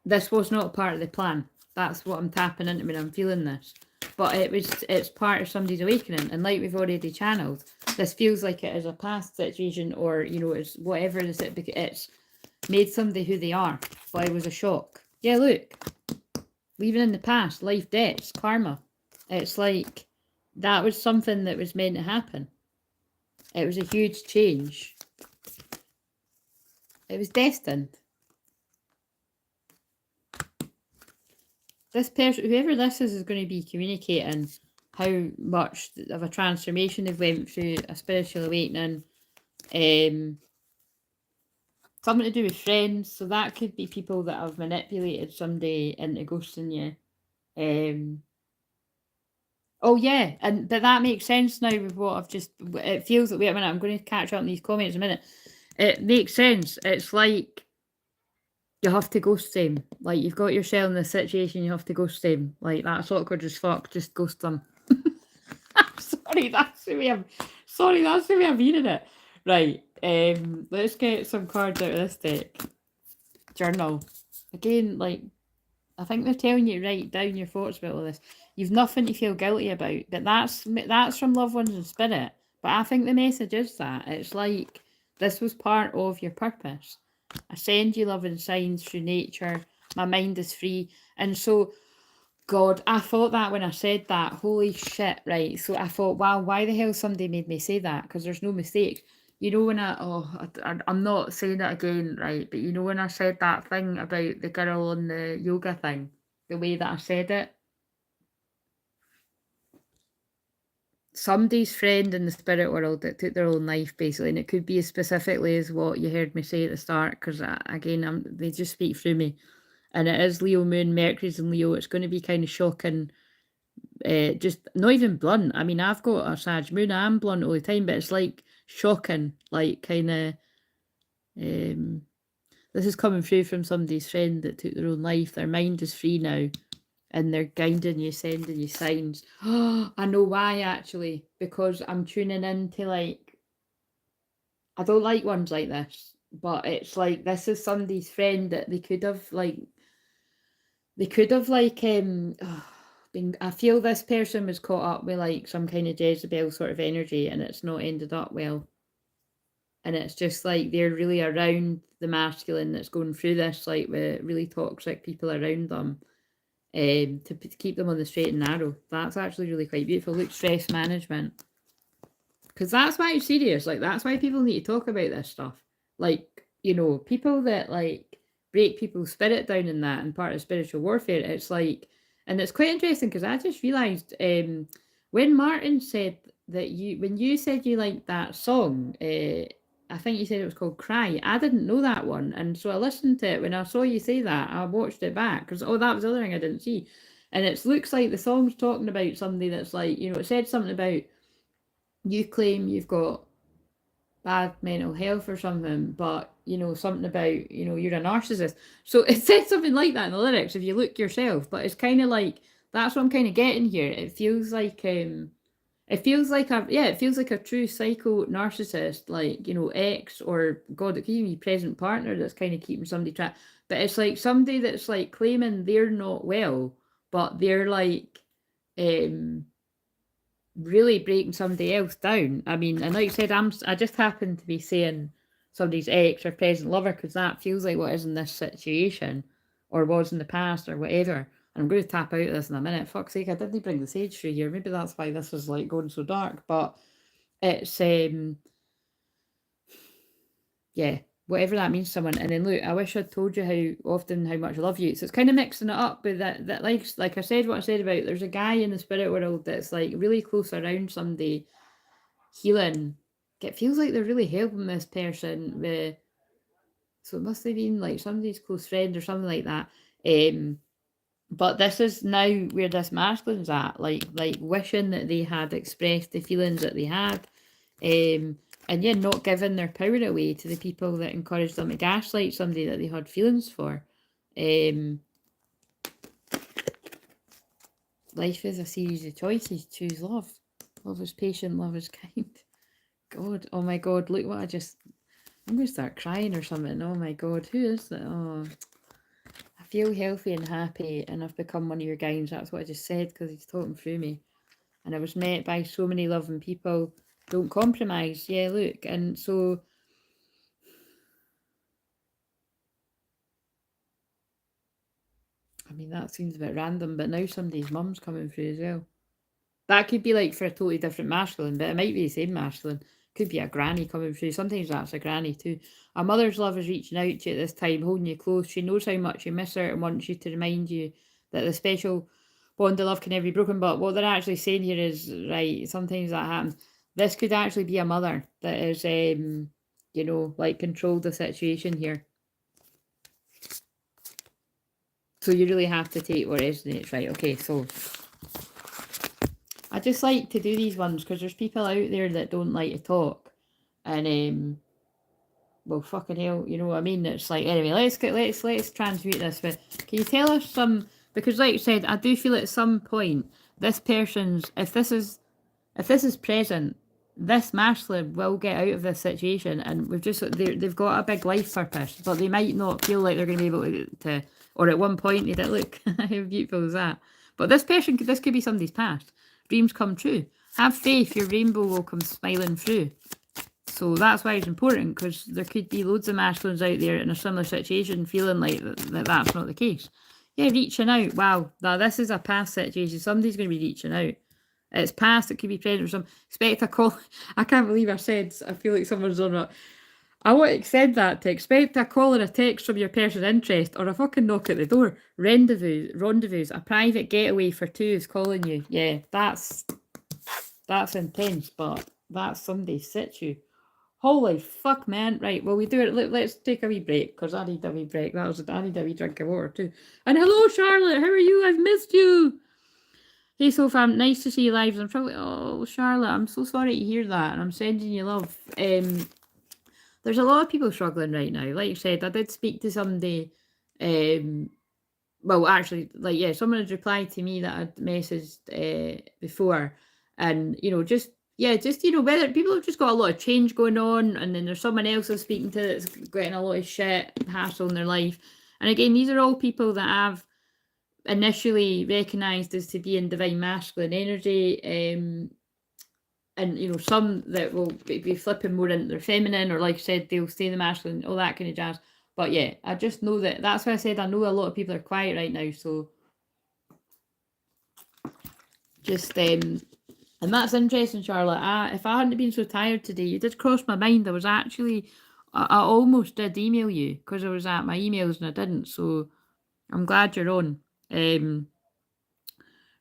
this was not part of the plan. That's what I'm tapping into when I'm feeling this. But it's part of somebody's awakening. And like we've already channeled, this feels like it is a past situation, or, you know, it's whatever it is, it's made somebody who they are. But it was a shock. Yeah, look. Leaving in the past, life debts, karma. It's like that was something that was meant to happen. It was a huge change. It was destined. This person, whoever this is going to be communicating how much of a transformation they've went through, a spiritual awakening, something to do with friends. So that could be people that have manipulated somebody into ghosting you. Oh yeah, but that makes sense now with what I've just. It feels like, wait a minute, I'm going to catch up on these comments in a minute. It makes sense. It's like you have to ghost them. Like, you've got yourself in this situation, you have to ghost them. Like, that's awkward as fuck. Just ghost them. Sorry, that's the way I'm reading it. Right. Let's get some cards out of this deck. Journal. Again, like, I think they're telling you to write down your thoughts about all this. You've nothing to feel guilty about, but that's from loved ones in spirit. But I think the message is that it's like this was part of your purpose. I send you loving signs through nature. My mind is free. And so, God, I thought that when I said that. Holy shit, right? So I thought, wow, why the hell somebody made me say that? Because there's no mistakes. You know when I'm not saying it again, right? But you know when I said that thing about the girl on the yoga thing, the way that I said it? Somebody's friend in the spirit world that took their own life, basically, and it could be as specifically as what you heard me say at the start, because again, they just speak through me, and it is Leo moon, Mercury's in Leo. It's going to be kind of shocking, just not even blunt. I mean, I've got a Sag moon, I'm blunt all the time, but it's like shocking, like kind of. This is coming through from somebody's friend that took their own life. Their mind is free now. And they're guiding you, sending you signs. Oh, I know why, actually. Because I'm tuning into, like, I don't like ones like this, but it's like this is somebody's friend that they could have, like, been, I feel this person was caught up with, like, some kind of Jezebel sort of energy, and it's not ended up well. And it's just like they're really around the masculine that's going through this, like, with really toxic people around them. To keep them on the straight and narrow. That's actually really quite beautiful. Look, stress management. Because that's why it's serious. Like, that's why people need to talk about this stuff. Like, you know, people that, like, break people's spirit down in that and part of spiritual warfare, it's like, and it's quite interesting because I just realised when Martin said that when you said you liked that song, I think you said it was called Cry. I didn't know that one. And so I listened to it. When I saw you say that, I watched it back. Because, that was the other thing I didn't see. And it looks like the song's talking about somebody that's like, you know, it said something about you claim you've got bad mental health or something, but, you know, something about, you know, you're a narcissist. So it said something like that in the lyrics if you look yourself. But it's kind of like, that's what I'm kind of getting here. It feels like... it feels like a true psycho narcissist, like, you know, ex, or God, it could even be present partner that's kind of keeping somebody trapped. But it's like somebody that's like claiming they're not well, but they're like really breaking somebody else down. I mean, and like I said, I just happen to be saying somebody's ex or present lover because that feels like what is in this situation, or was in the past, or whatever. And I'm going to tap out of this in a minute. Fuck's sake, I didn't bring the sage through here. Maybe that's why this is like going so dark. But it's yeah, whatever that means to someone. And then look, I wish I'd told you how much I love you. So it's kind of mixing it up with that like I said, what I said about there's a guy in the spirit world that's like really close around somebody healing. It feels like they're really helping this person with, so it must have been like somebody's close friend or something like that. But this is now where this masculine's at, like wishing that they had expressed the feelings that they had, and yeah, not giving their power away to the people that encouraged them to gaslight somebody that they had feelings for. Life is a series of choices. Choose love. Love is patient. Love is kind. God, oh my God, look what I'm going to start crying or something. Oh my God, who is that? Oh, I feel healthy and happy, and I've become one of your guides. That's what I just said, because he's talking through me. And I was met by so many loving people. Don't compromise. Yeah, look. And so, I mean, that seems a bit random, but now somebody's mum's coming through as well. That could be like for a totally different masculine, but it might be the same masculine. Could be a granny coming through. Sometimes that's a granny too. A mother's love is reaching out to you at this time, holding you close. She knows how much you miss her and wants you to remind you that the special bond of love can never be broken. But what they're actually saying here is, right, sometimes that happens. This could actually be a mother that is, you know, like controlled the situation here. So you really have to take what resonates, right? Okay, so I just like to do these ones because there's people out there that don't like to talk, and well, fucking hell, you know what I mean? It's like, anyway, let's transmute this. But can you tell us some? Because, like I said, I do feel at some point this person's, if this is present, this masculine will get out of this situation, and they've got a big life purpose, but they might not feel like they're going to be able to, or at one point they did. Look, how beautiful is that? But this could be somebody's past. Dreams come true. Have faith, your rainbow will come smiling through. So that's why it's important, because there could be loads of masculines out there in a similar situation feeling like that's not the case. Yeah, reaching out. Wow, now this is a past situation. Somebody's going to be reaching out. It's past, it could be present or some. Expect a call. I can't believe I feel like someone's on it. I want to extend that to expect a call or a text from your person's interest, or a fucking knock at the door. Rendezvous. A private getaway for two is calling you. Yeah, that's intense, but that's somebody's situ. Holy fuck, man. Right, well, we do it. Let's take a wee break, because I need a wee break. I need a wee drink of water too. And hello, Charlotte. How are you? I've missed you. Hey, so fam, nice to see you live. I'm probably, oh, Charlotte, I'm so sorry to hear that, and I'm sending you love. There's a lot of people struggling right now. Like you said, I did speak to somebody, well, actually, like, yeah, someone had replied to me that I'd messaged before, and, you know, just, you know, whether people have just got a lot of change going on, and then there's someone else I'm speaking to that's getting a lot of shit, hassle in their life. And again, these are all people that I've initially recognised as to be in divine masculine energy, and, you know, some that will be flipping more into their feminine, or, like I said, they'll stay in the masculine, all that kind of jazz. But yeah, I just know that's why I said I know a lot of people are quiet right now, so just and that's interesting, Charlotte. If I hadn't been so tired today, you did cross my mind. I almost did email you because I was at my emails and I didn't, so I'm glad you're on.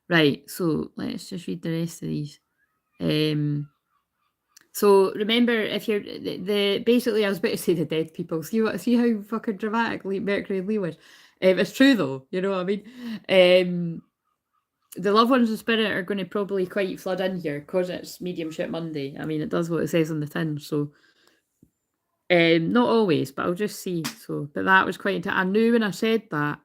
Right, so let's just read the rest of these. So remember, if you're basically, I was about to say the dead people. See how fucking dramatic Mercury and Leo is. It's true though, you know what I mean. The loved ones in spirit are going to probably quite flood in here because it's Mediumship Monday. I mean, it does what it says on the tin, so not always, but I'll just see. So, but that was quite. I knew when I said that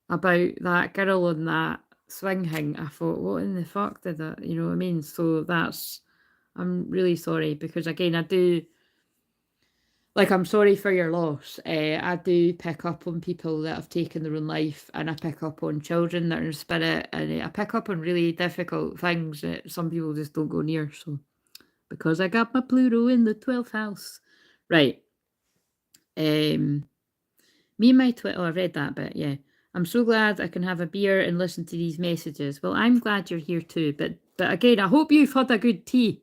about that girl on that swing thing, I thought, what in the fuck did that? You know what I mean? So I'm really sorry, because again, I do, like, I'm sorry for your loss. I do pick up on people that have taken their own life, and I pick up on children that are in spirit, and I pick up on really difficult things that some people just don't go near. So, because I got my Pluto in the 12th house. Right. Me and my oh, I read that bit, yeah. I'm so glad I can have a beer and listen to these messages. Well, I'm glad you're here too, but again, I hope you've had a good tea.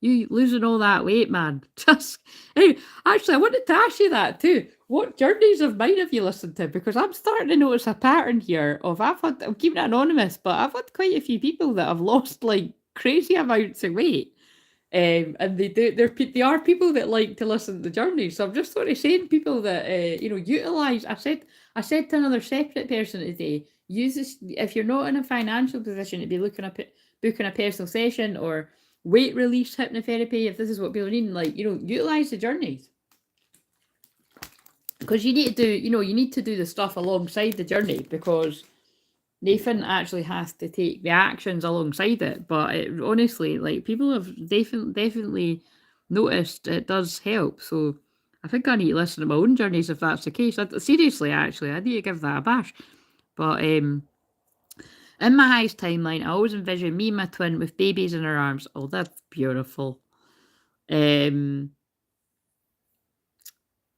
You losing all that weight, man. Just, hey, actually, I wanted to ask you that too. What journeys of mine have you listened to? Because I'm starting to notice a pattern here of I'm keeping it anonymous, but I've had quite a few people that have lost like crazy amounts of weight. And they are people that like to listen to the journey. So I'm just sort of saying, people that you know, utilize. I said to another separate person today, use this if you're not in a financial position to be booking a personal session or weight release hypnotherapy. If this is what people need, like, you know, utilize the journeys, because you need to do the stuff alongside the journey, because Nathan actually has to take the actions alongside it. But honestly, like, people have definitely noticed it does help. So I think I need to listen to my own journeys if that's the case. Seriously, actually, I need to give that a bash. But in my highest timeline, I always envision me and my twin with babies in our arms. Oh, that's beautiful.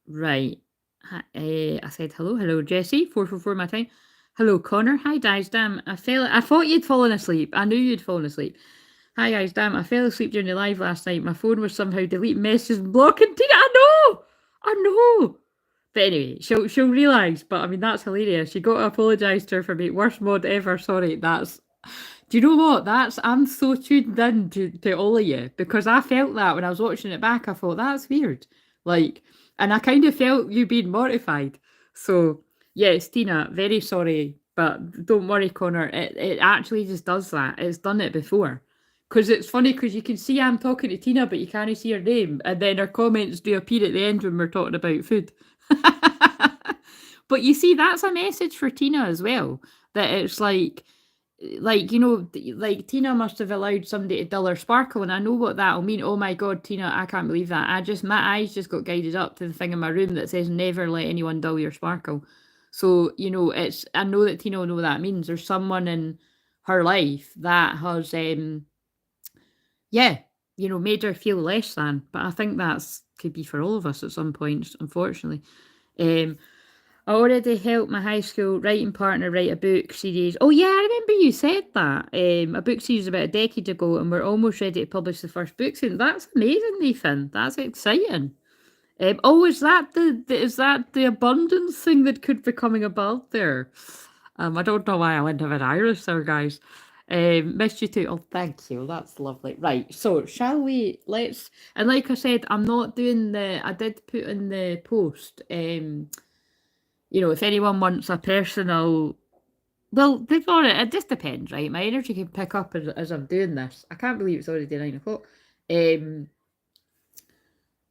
Right. I said hello, Jessie. 444 my time. Hello, Connor. Hi, guys. Damn, I thought you'd fallen asleep. I knew you'd fallen asleep. Hi, guys. Damn, I fell asleep during the live last night. My phone was somehow deleting messages and blocking Tina. I know. But anyway, she'll realise. But I mean, that's hilarious. You got to apologise to her for being worst mod ever. Sorry, that's. Do you know what? I'm so tuned in to all of you because I felt that when I was watching it back. I thought that's weird. Like, and I kind of felt you being mortified. So yes, Tina, very sorry, but don't worry, Connor. It actually just does that. It's done it before. Because it's funny because you can see I'm talking to Tina, but you can't see her name, and then her comments do appear at the end when we're talking about food. But you see, that's a message for Tina as well. That it's like like Tina must have allowed somebody to dull her sparkle, and I know what that'll mean. Oh my god, Tina, I can't believe that. My eyes just got guided up to the thing in my room that says never let anyone dull your sparkle. So, I know that Tina will know what that means. There's someone in her life that has made her feel less than. But I think that's could be for all of us at some point, unfortunately. I already helped my high school writing partner write a book series. Oh yeah, I remember you said that. A book series about a decade ago, and we're almost ready to publish the first book soon. That's amazing, Nathan. That's exciting. Is that the abundance thing that could be coming about there? I don't know why I went to an Irish there, guys. Missed you too. Oh, thank you. That's lovely. Right. So, shall we? And like I said, I'm not doing I did put in the post. If anyone wants a personal, well, they've got it. It just depends, right? My energy can pick up as I'm doing this. I can't believe it's already 9 o'clock.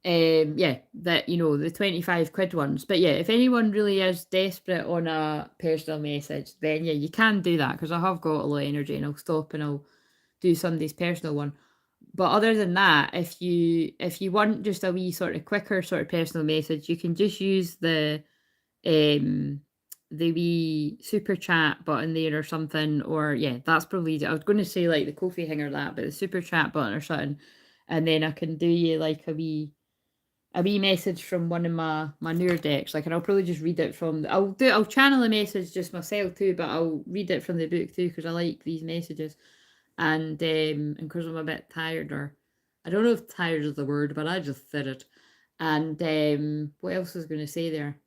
Yeah, that the 25 quid ones. But yeah, if anyone really is desperate on a personal message, then yeah, you can do that because I have got a lot of energy and I'll stop and I'll do somebody's personal one. But other than that, if you want just a wee sort of quicker sort of personal message, you can just use the wee super chat button there or something, or yeah, that's probably, I was going to say like the Ko-fi thing or that, but the super chat button or something, and then I can do you like a wee message from one of my newer decks, like, and I'll probably just read it from, I'll channel a message just myself too, but I'll read it from the book too, because I like these messages, and because I'm a bit tired, or I don't know if tired is the word, but I just said it, and what else was I going to say there?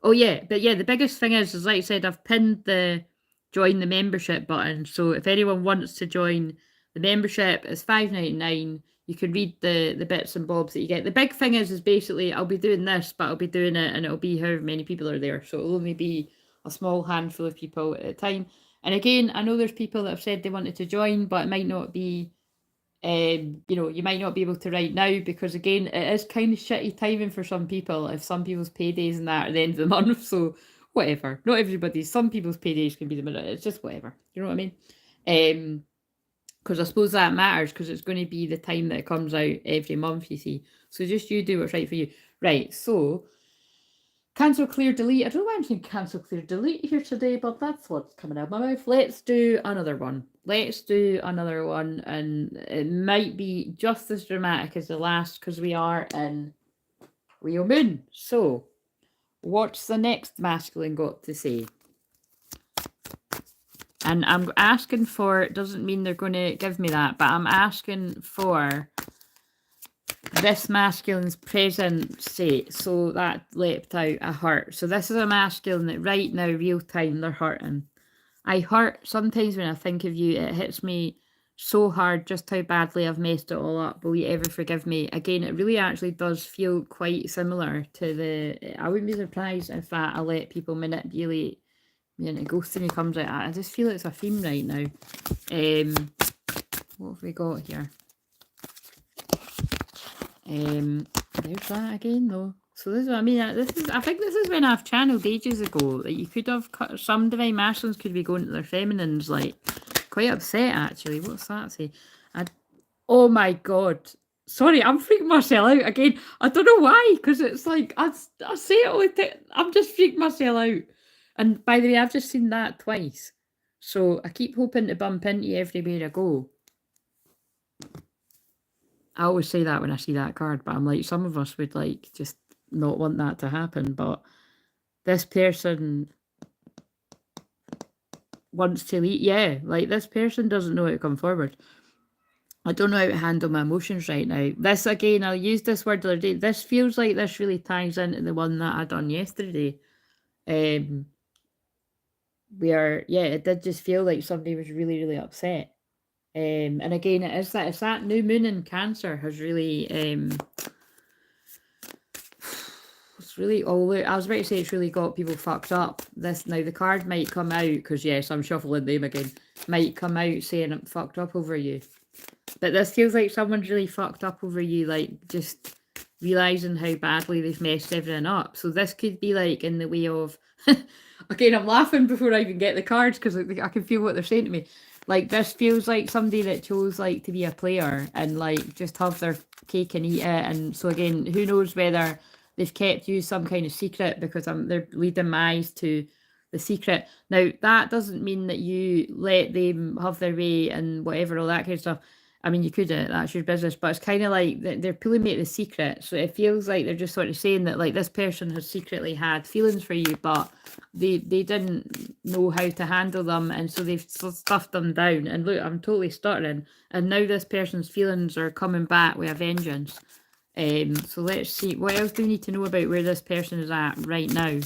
Oh yeah, but yeah, the biggest thing is like I said, I've pinned the join the membership button. So if anyone wants to join the membership, it's $5.99. You can read the bits and bobs that you get. The big thing is basically I'll be doing this, but I'll be doing it, and it'll be however many people are there. So it'll only be a small handful of people at a time. And again, I know there's people that have said they wanted to join, but it might not be. You might not be able to right now because again, it is kind of shitty timing for some people. If some people's paydays and that at the end of the month, so whatever. Not everybody's. Some people's paydays can be the minute. It's just whatever. You know what I mean? Because I suppose that matters because it's going to be the time that it comes out every month. You see, so just you do what's right for you. Right. So cancel, clear, delete. I don't know why I'm saying cancel, clear, delete here today, but that's what's coming out of my mouth. Let's do another one. And it might be just as dramatic as the last because we are in Leo Moon. So, what's the next masculine got to say? And I'm asking for, it doesn't mean they're going to give me that, but I'm asking for this masculine's present state. So that leapt out a hurt. So this is a masculine that right now, real time, they're hurting. I hurt sometimes when I think of you. It hits me so hard just how badly I've messed it all up. Will you ever forgive me? Again, it really actually does feel quite similar to I wouldn't be surprised if I let people manipulate me into ghosting me comes out. I just feel it's a theme right now. What have we got here? There's that again though. So this is what I mean. I think this is when I've channeled ages ago that you could have some divine masculines could be going to their feminines, like quite upset actually. What's that say? Oh my god! Sorry, I'm freaking myself out again. I don't know why, because it's like I say it all the time. I'm just freaking myself out. And by the way, I've just seen that twice, so I keep hoping to bump into you everywhere I go. I always say that when I see that card, but I'm like, some of us would like just not want that to happen. But this person wants to leave. Yeah, like this person doesn't know how to come forward. I don't know how to handle my emotions right now. This again, I used this word the other day. This feels like this really ties into the one that I done yesterday. Where yeah, it did just feel like somebody was really, really upset. And again, it's that new moon in Cancer has really it's really all I was about to say it's really got people fucked up. This now the card might come out because yes, I'm shuffling them again. Might come out saying I'm fucked up over you. But this feels like someone's really fucked up over you, like just realising how badly they've messed everything up. So this could be like in the way of again, I'm laughing before I even get the cards because I can feel what they're saying to me. Like this feels like somebody that chose like to be a player and like just have their cake and eat it. And so again, who knows whether they've kept you some kind of secret because they're leading my eyes to the secret. Now that doesn't mean that you let them have their way and whatever, all that kind of stuff. I mean, you could, that's your business, but it's kind of like they're pulling me at the secret. So it feels like they're just sort of saying that like this person has secretly had feelings for you, but they didn't know how to handle them. And so they've stuffed them down. And look, I'm totally stuttering. And now this person's feelings are coming back with a vengeance. So let's see, what else do we need to know about where this person is at right now?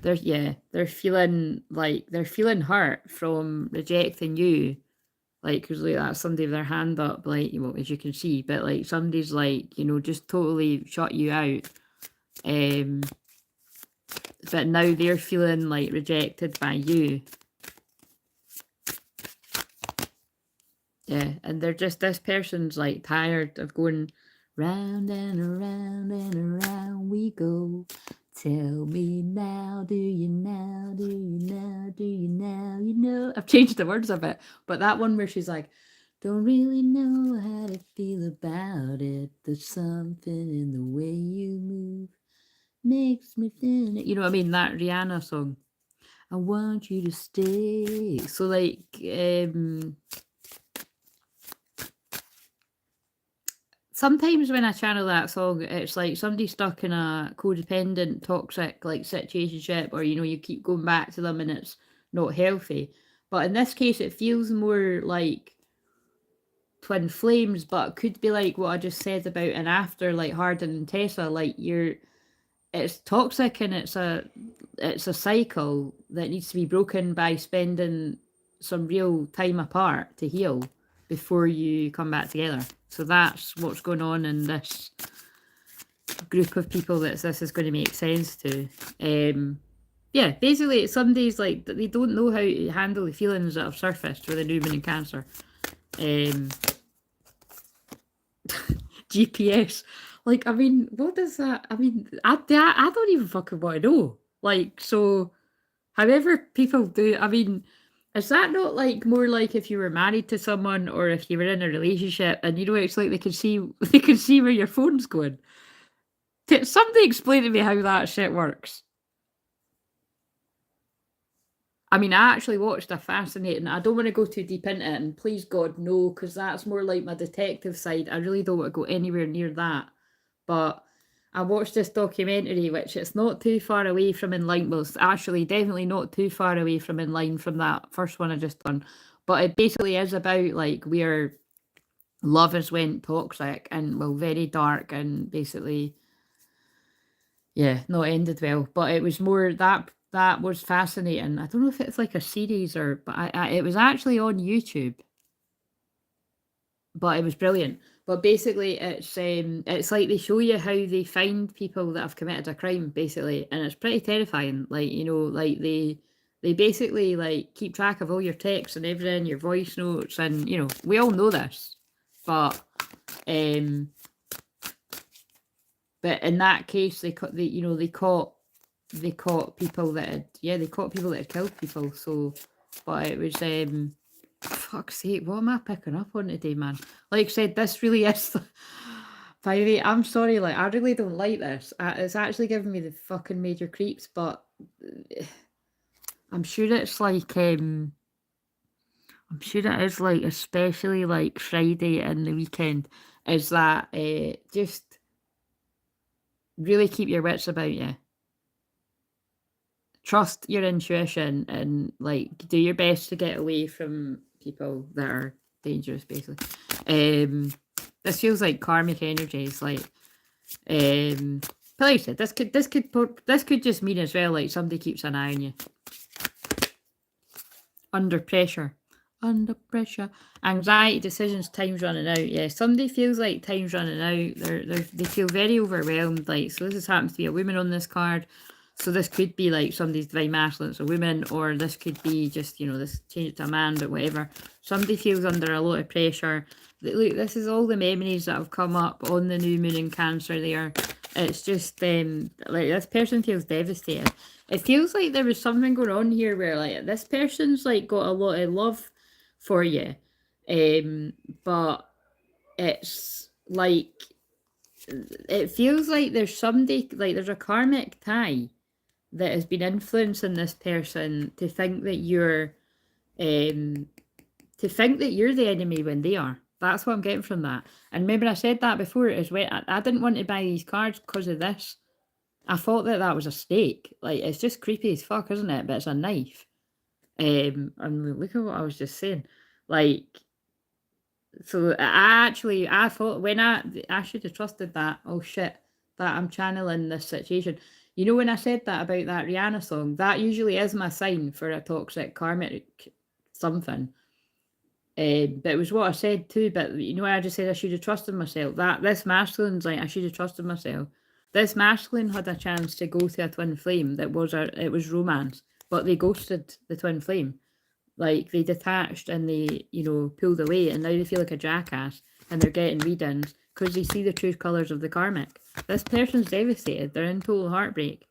They're feeling hurt from rejecting you, like because like that's somebody with their hand up, like well, as you can see, but like somebody's like just totally shut you out, but now they're feeling like rejected by you. Yeah, and they're just this person's like tired of going round and around we go. Tell me now, do you now, do you now, do you now, you know. I've changed the words a bit, but that one where she's like, don't really know how to feel about it. There's something in the way you move makes me feel it. You know what I mean? That Rihanna song. I want you to stay. So like, sometimes when I channel that song, it's like somebody stuck in a codependent, toxic like situationship, or you keep going back to them and it's not healthy. But in this case, it feels more like twin flames, but it could be like what I just said about an after, like Hardin and Tessa, like it's toxic and it's a cycle that needs to be broken by spending some real time apart to heal before you come back together. So that's what's going on in this group of people that this is going to make sense to. Yeah, basically some days like they don't know how to handle the feelings that have surfaced with the new moon in Cancer. GPS. Like, I mean, what does that? I mean, I don't even fucking want to know. Like, so, however people do, I mean, is that not like more like if you were married to someone or if you were in a relationship and it's like they can see where your phone's going? Somebody explain to me how that shit works. I mean, I actually watched a fascinating. I don't want to go too deep into it, and please God, no, because that's more like my detective side. I really don't want to go anywhere near that. But I watched this documentary, which it's not too far away from in line. Well, it's actually definitely not too far away from in line from that first one I just done. But it basically is about like where love has went toxic and well, very dark and basically, yeah, not ended well. But it was more that was fascinating. I don't know if it's like a series but it was actually on YouTube. But it was brilliant. But basically, it's like they show you how they find people that have committed a crime, basically, and it's pretty terrifying. Like like they basically like keep track of all your texts and everything, your voice notes, and we all know this, but in that case, they caught people that had killed people. So, but it was fuck's sake, what am I picking up on today, man? Like I said, this really is. By the way, I'm sorry, like, I really don't like this. It's actually giving me the fucking major creeps, but I'm sure it's like, I'm sure it is like, especially like Friday and the weekend, is that just really keep your wits about you. Trust your intuition and like do your best to get away from people that are dangerous, basically. This feels like karmic energies, like but like I said, this could just mean as well like somebody keeps an eye on you. Under pressure. Anxiety, decisions, time's running out. Yeah, somebody feels like time's running out. They feel very overwhelmed. Like, so this happens to be a woman on this card. So this could be like somebody's divine masculine, it's a woman, or this could be just, you know, this change it to a man, but whatever. Somebody feels under a lot of pressure. Look, this is all the memories that have come up on the new moon in Cancer there. It's just, like, this person feels devastated. It feels like there was something going on here where, like, this person's, like, got a lot of love for you. But it's, like, it feels like there's somebody, like, there's a karmic tie that has been influencing this person to think that you're the enemy when they are. That's what I'm getting from that. And remember I said that before as well. I didn't want to buy these cards because of this. I thought that was a stake. Like, it's just creepy as fuck, isn't it? But it's a knife. And look at what I was just saying. Like, so I thought when I should have trusted that. Oh shit, that I'm channeling this situation. You know, when I said that about that Rihanna song, that usually is my sign for a toxic karmic something. But it was what I said too. But you know, I just said I should have trusted myself. That this masculine's like, I should have trusted myself. This masculine had a chance to go to a twin flame that was it was romance, but they ghosted the twin flame. Like, they detached and they, you know, pulled away, and now they feel like a jackass and they're getting read-ins because they see the true colours of the karmic. This person's devastated. They're in total heartbreak.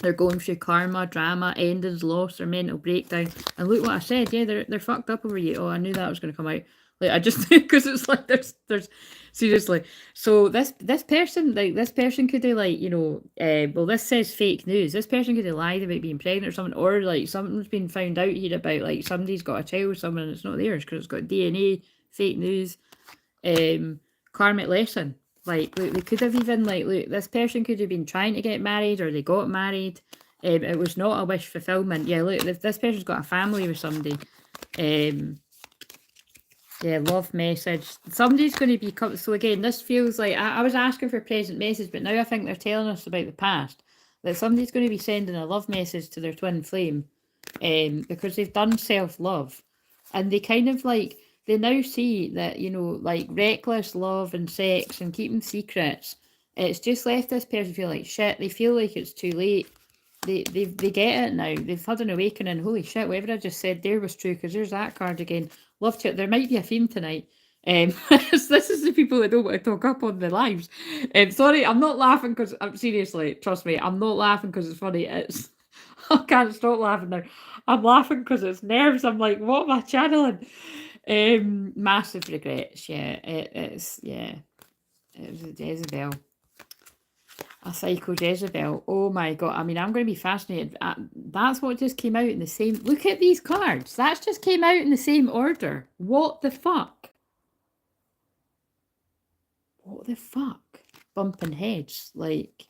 They're going through karma, drama, endings, loss, or mental breakdown. And look what I said. Yeah, they're fucked up over you. Oh, I knew that was going to come out. Like, I just, because it's like there's seriously. So this person could have, like, you know, well, this says fake news. This person could have lied about being pregnant or something, or like something's been found out here about like somebody's got a child with someone and it's not theirs because it's got DNA, fake news, karmic lesson. Like, look, they could have even, like, look, this person could have been trying to get married or they got married. It was not a wish fulfillment. Yeah, look, if this person's got a family with somebody. Yeah, love message. Somebody's going to be... So again, this feels like... I was asking for present message, but now I think they're telling us about the past. That somebody's going to be sending a love message to their twin flame. Because they've done self-love. And they kind of, like... They now see that, you know, like, reckless love and sex and keeping secrets, it's just left this person feel like shit. They feel like it's too late. They get it now. They've had an awakening. Holy shit, whatever I just said there was true, because there's that card again. Love to... There might be a theme tonight. This is the people that don't want to talk up on the lives. Sorry, I'm not laughing because... seriously, trust me, I'm not laughing because it's funny. It's... I can't stop laughing now. I'm laughing because it's nerves. I'm like, what am I channeling? Massive regrets. Yeah, it's yeah. It was a Jezebel, a psycho Jezebel. Oh my god! I mean, I'm going to be fascinated. That's what just came out in the same. Look at these cards. That's just came out in the same order. What the fuck? What the fuck? Bumping heads, like.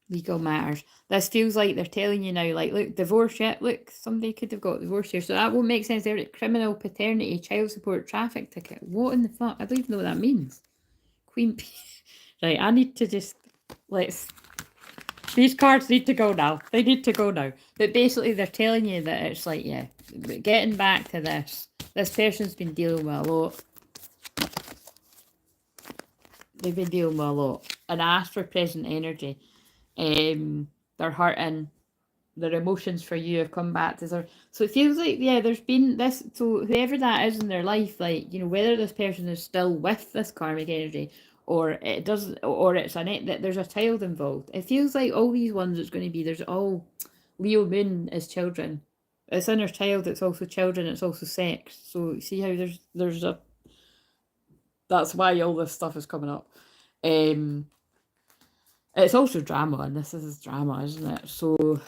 Legal matters. This feels like they're telling you now, like, look, divorce, yeah, look, somebody could have got divorced here, so that won't make sense there. Criminal, paternity, child support, traffic ticket. What in the fuck? I don't even know what that means. Queen P. Right, I need to just, these cards need to go now. They need to go now. But basically they're telling you that it's like, yeah, getting back to this person's been dealing with a lot. They've been dealing with a lot. And I asked for present energy. They're hurting, their emotions for you have come back to their... So it feels like, yeah, there's been this... So whoever that is in their life, like, you know, whether this person is still with this karmic energy or it doesn't, or it's that there's a child involved. It feels like all these ones it's going to be, there's all Leo moon as children. it's inner child, it's also children, it's also sex. So see how there's a, that's why all this stuff is coming up. It's also drama, and this is drama, isn't it? So,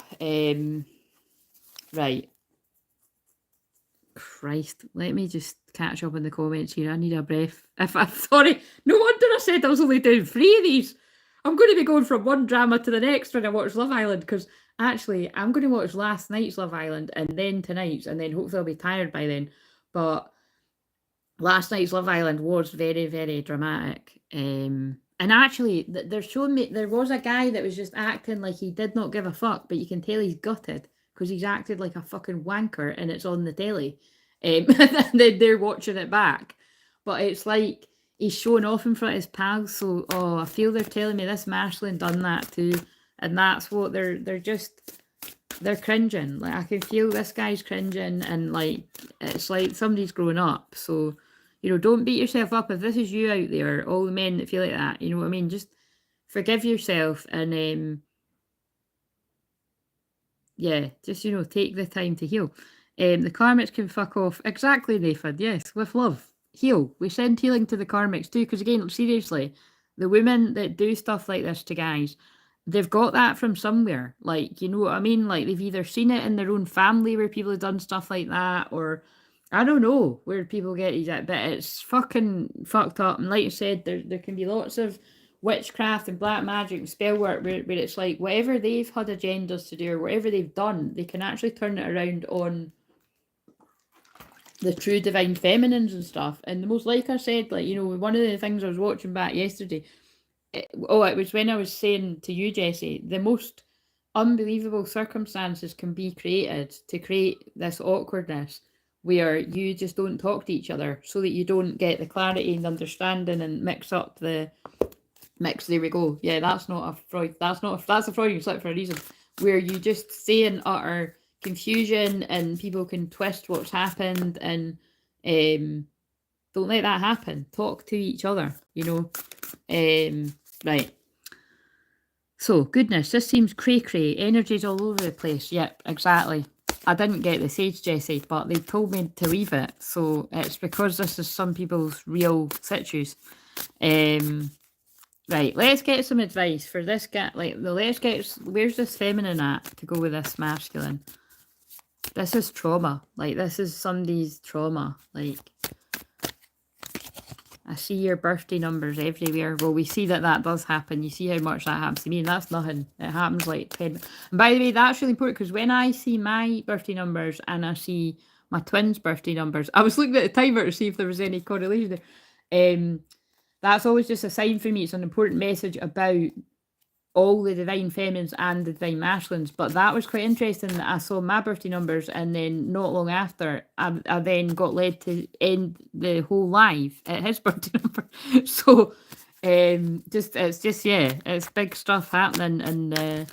right. Christ, let me just catch up in the comments here. I need a breath. If I'm sorry, no wonder I said I was only doing 3 of these. I'm going to be going from one drama to the next when I watch Love Island, because actually I'm going to watch last night's Love Island and then tonight's, and then hopefully I'll be tired by then. But last night's Love Island was very, very dramatic. And actually, they're showing me there was a guy that was just acting like he did not give a fuck, but you can tell he's gutted because he's acted like a fucking wanker and it's on the telly. And then they're watching it back. But it's like he's showing off in front of his pals. So, I feel they're telling me this Marshland done that too. And that's what they're cringing. Like, I can feel this guy's cringing, and like it's like somebody's growing up. So, don't beat yourself up if this is you out there, all the men that feel like that. You know what I mean? Just forgive yourself and yeah, just take the time to heal. The karmics can fuck off. Exactly, Nathan. Yes, with love. Heal. We send healing to the karmics too, because again, seriously, the women that do stuff like this to guys, they've got that from somewhere. Like, you know what I mean? Like, they've either seen it in their own family where people have done stuff like that, or I don't know where people get these at, but it's fucking fucked up. And like I said, there can be lots of witchcraft and black magic and spell work where it's like whatever they've had agendas to do or whatever they've done, they can actually turn it around on the true divine feminines and stuff. And the most, like I said, like, one of the things I was watching back yesterday, it was when I was saying to you, Jessie, the most unbelievable circumstances can be created to create this awkwardness where you just don't talk to each other so that you don't get the clarity and understanding and there we go. Yeah, that's not a Freud. That's a Freudian slip for a reason. Where you just say in utter confusion and people can twist what's happened, and don't let that happen. Talk to each other, right. So, goodness, this seems cray-cray. Energy's all over the place. Yep, exactly. I didn't get the sage, Jessie, but they told me to leave it. So it's because this is some people's real situs. Right, let's get some advice for this guy. Like, where's this feminine at to go with this masculine? This is trauma. Like, this is somebody's trauma. Like, I see your birthday numbers everywhere. Well, we see that does happen. You see how much that happens to me, and that's nothing. It happens like 10. And by the way, that's really important, because when I see my birthday numbers and I see my twins' birthday numbers, I was looking at the timer to see if there was any correlation there. That's always just a sign for me. It's an important message about all the divine feminines and the divine masculines. But that was quite interesting that I saw my birthday numbers, and then not long after, I then got led to end the whole live at his birthday number. So it's big stuff happening, and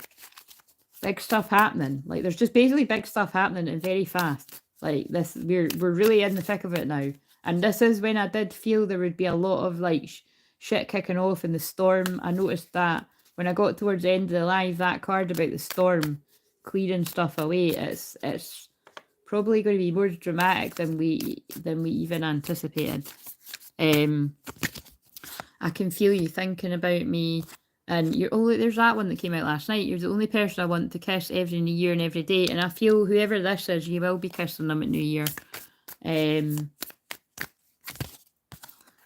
big stuff happening. Like, there's just basically big stuff happening and very fast. Like, this, we're really in the thick of it now. And this is when I did feel there would be a lot of like shit kicking off in the storm. I noticed that when I got towards the end of the live, that card about the storm clearing stuff away, it's probably going to be more dramatic than we even anticipated. I can feel you thinking about me, and there's that one that came out last night. You're the only person I want to kiss every New Year and every day, and I feel whoever this is, you will be kissing them at New Year. And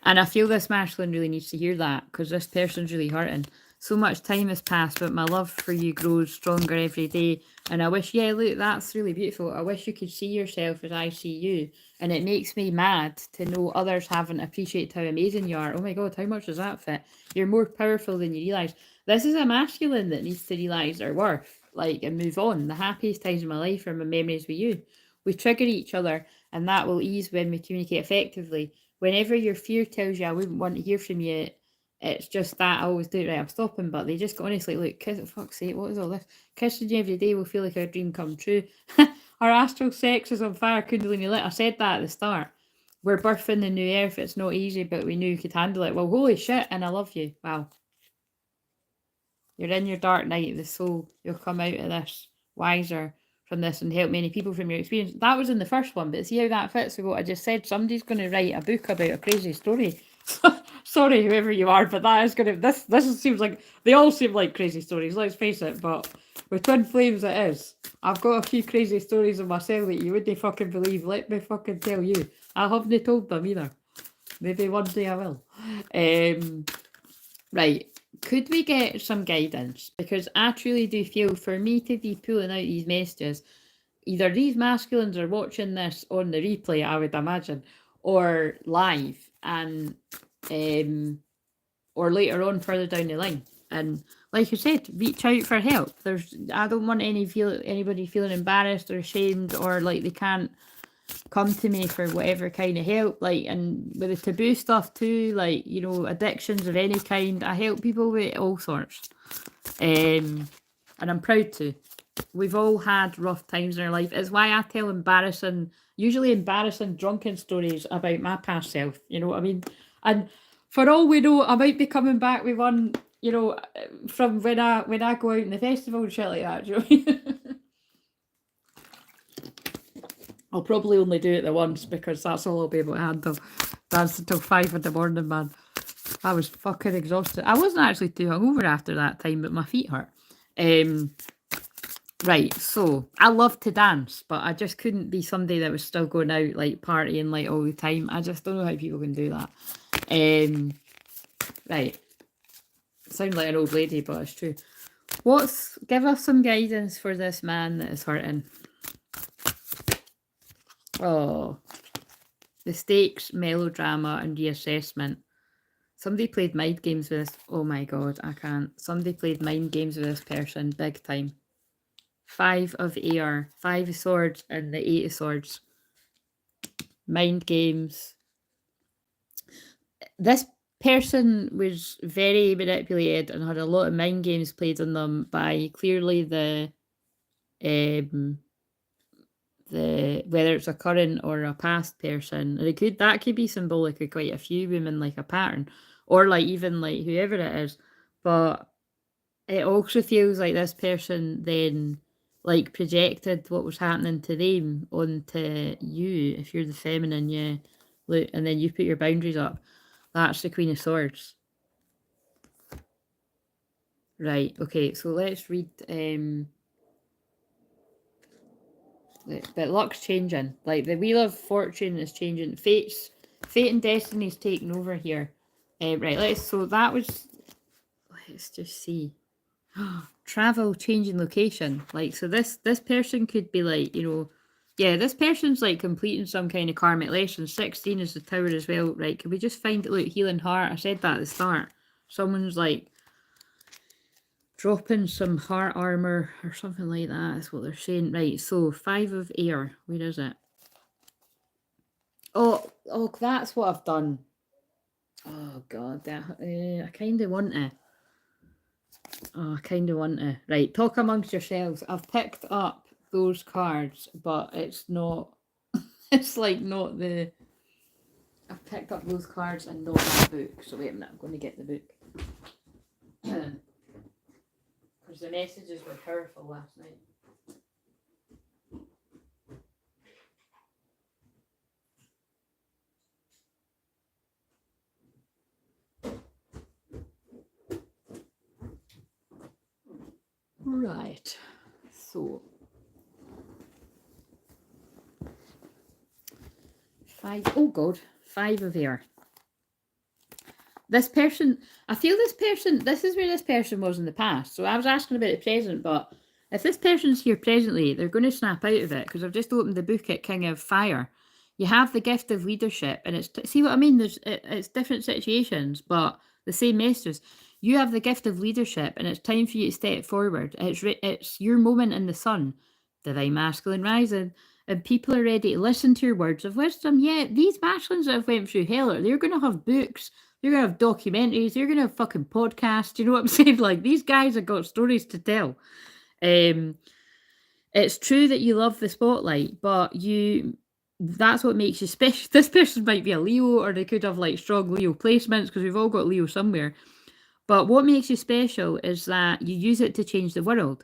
I feel this masculine really needs to hear that, because this person's really hurting. So much time has passed, but my love for you grows stronger every day. And I wish, look, that's really beautiful. I wish you could see yourself as I see you. And it makes me mad to know others haven't appreciated how amazing you are. Oh my God, how much does that fit? You're more powerful than you realise. This is a masculine that needs to realise their worth, like, and move on. The happiest times of my life are my memories with you. We trigger each other, and that will ease when we communicate effectively. Whenever your fear tells you I wouldn't want to hear from you, it's just that I always do it right. I'm stopping, but they just honestly look, kiss, fuck's sake, what is all this? Kissing you every day will feel like a dream come true. Our astral sex is on fire, Kundalini lit. I said that at the start. We're birthing the new earth. It's not easy, but we knew you could handle it. Well, holy shit, and I love you. Wow. You're in your dark night of the soul. You'll come out of this wiser, from this and help many people from your experience. That was in the first one, but see how that fits with what I just said? Somebody's going to write a book about a crazy story. Sorry, whoever you are, but that is going to, this seems like, they all seem like crazy stories, let's face it, but with Twin Flames it is. I've got a few crazy stories of myself that you wouldn't fucking believe, let me fucking tell you. I haven't told them either. Maybe one day I will. Right, could we get some guidance? Because I truly do feel for me to be pulling out these messages, either these masculines are watching this on the replay, I would imagine, or live, and or later on further down the line. And like I said, reach out for help. I don't want anybody feeling embarrassed or ashamed or like they can't come to me for whatever kind of help. Like, and with the taboo stuff too, like, you know, addictions of any kind, I help people with all sorts. And I'm proud to. We've all had rough times in our life. It's why I tell usually embarrassing drunken stories about my past self. You know what I mean? And for all we know, I might be coming back with one, you know, from when I go out in the festival and shit like that. Do you know what I mean? I'll probably only do it the once because that's all I'll be able to handle. Dance until 5 in the morning, man. I was fucking exhausted. I wasn't actually too hungover after that time, but my feet hurt. Right, so I love to dance, but I just couldn't be somebody that was still going out, like partying like all the time. I just don't know how people can do that. Right. Sound like an old lady, but it's true. Give us some guidance for this man that is hurting. Oh, mistakes, melodrama, and reassessment. Somebody played mind games with this. Oh my god, I can't. Somebody played mind games with this person, big time. 5 of air, 5 of swords, and the 8 of swords. Mind games. This person was very manipulated and had a lot of mind games played on them by clearly the whether it's a current or a past person. And that could be symbolic of quite a few women, like a pattern, or like even like whoever it is. But it also feels like this person then like projected what was happening to them onto you. If you're the feminine, yeah, look, and then you put your boundaries up. That's the Queen of Swords. Right, okay, so let's read but luck's changing. Like the Wheel of Fortune is changing. Fate and destiny's taking over here. Right, let's just see. Travel, changing location. Like, so this person could be like, you know, yeah, this person's like completing some kind of karmic lesson. 16 is the Tower as well. Right, can we just find it? Look, healing heart. I said that at the start. Someone's like dropping some heart armor or something like that. That's what they're saying. Right, so 5 of air. Where is it? Oh, that's what I've done. Oh god, I kind of want to. Right, talk amongst yourselves. I've picked up those cards, but it's not. It's like not the. I've picked up those cards and not that book. So wait a minute, I'm going to get the book. Because the messages were powerful last night. Right, so 5. Oh god, 5 of air. This person, I feel this is where this person was in the past. So I was asking about the present, but if this person's here presently, they're going to snap out of it because I've just opened the book at King of Fire. You have the gift of leadership, and see what I mean? It's different situations, but the same messages. You have the gift of leadership, and it's time for you to step forward. It's your moment in the sun, divine masculine rising, and people are ready to listen to your words of wisdom. Yeah, these masculines that have went through hell, they're going to have books. You're going to have documentaries. You're going to have fucking podcasts. You know what I'm saying? Like, these guys have got stories to tell. It's true that you love the spotlight, but that's what makes you special. This person might be a Leo, or they could have, like, strong Leo placements, because we've all got Leo somewhere. But what makes you special is that you use it to change the world.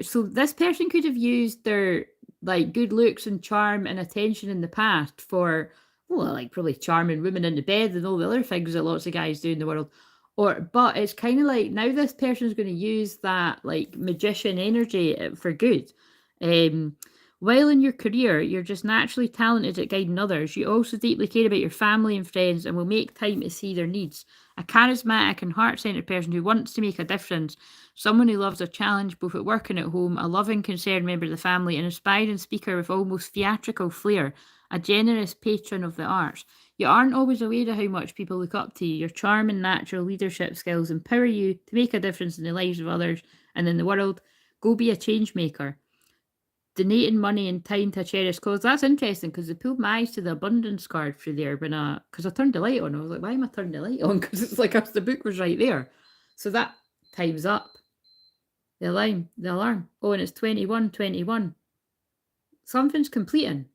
So this person could have used their like good looks and charm and attention in the past for, well, like probably charming women in the bed and all the other things that lots of guys do in the world. But it's kind of like now this person's going to use that like magician energy for good. While in your career, you're just naturally talented at guiding others. You also deeply care about your family and friends and will make time to see their needs. A charismatic and heart-centered person who wants to make a difference. Someone who loves a challenge both at work and at home. A loving, concerned member of the family. An inspiring speaker with almost theatrical flair. A generous patron of the arts. You aren't always aware of how much people look up to you. Your charm and natural leadership skills empower you to make a difference in the lives of others and in the world. Go be a change maker. Donating money and time to a cherished cause. That's interesting because they pulled my eyes to the abundance card through there because I turned the light on. I was like, why am I turning the light on? Because it's like the book was right there. So that time's up. The alarm. Oh, and it's 21:21. Something's completing.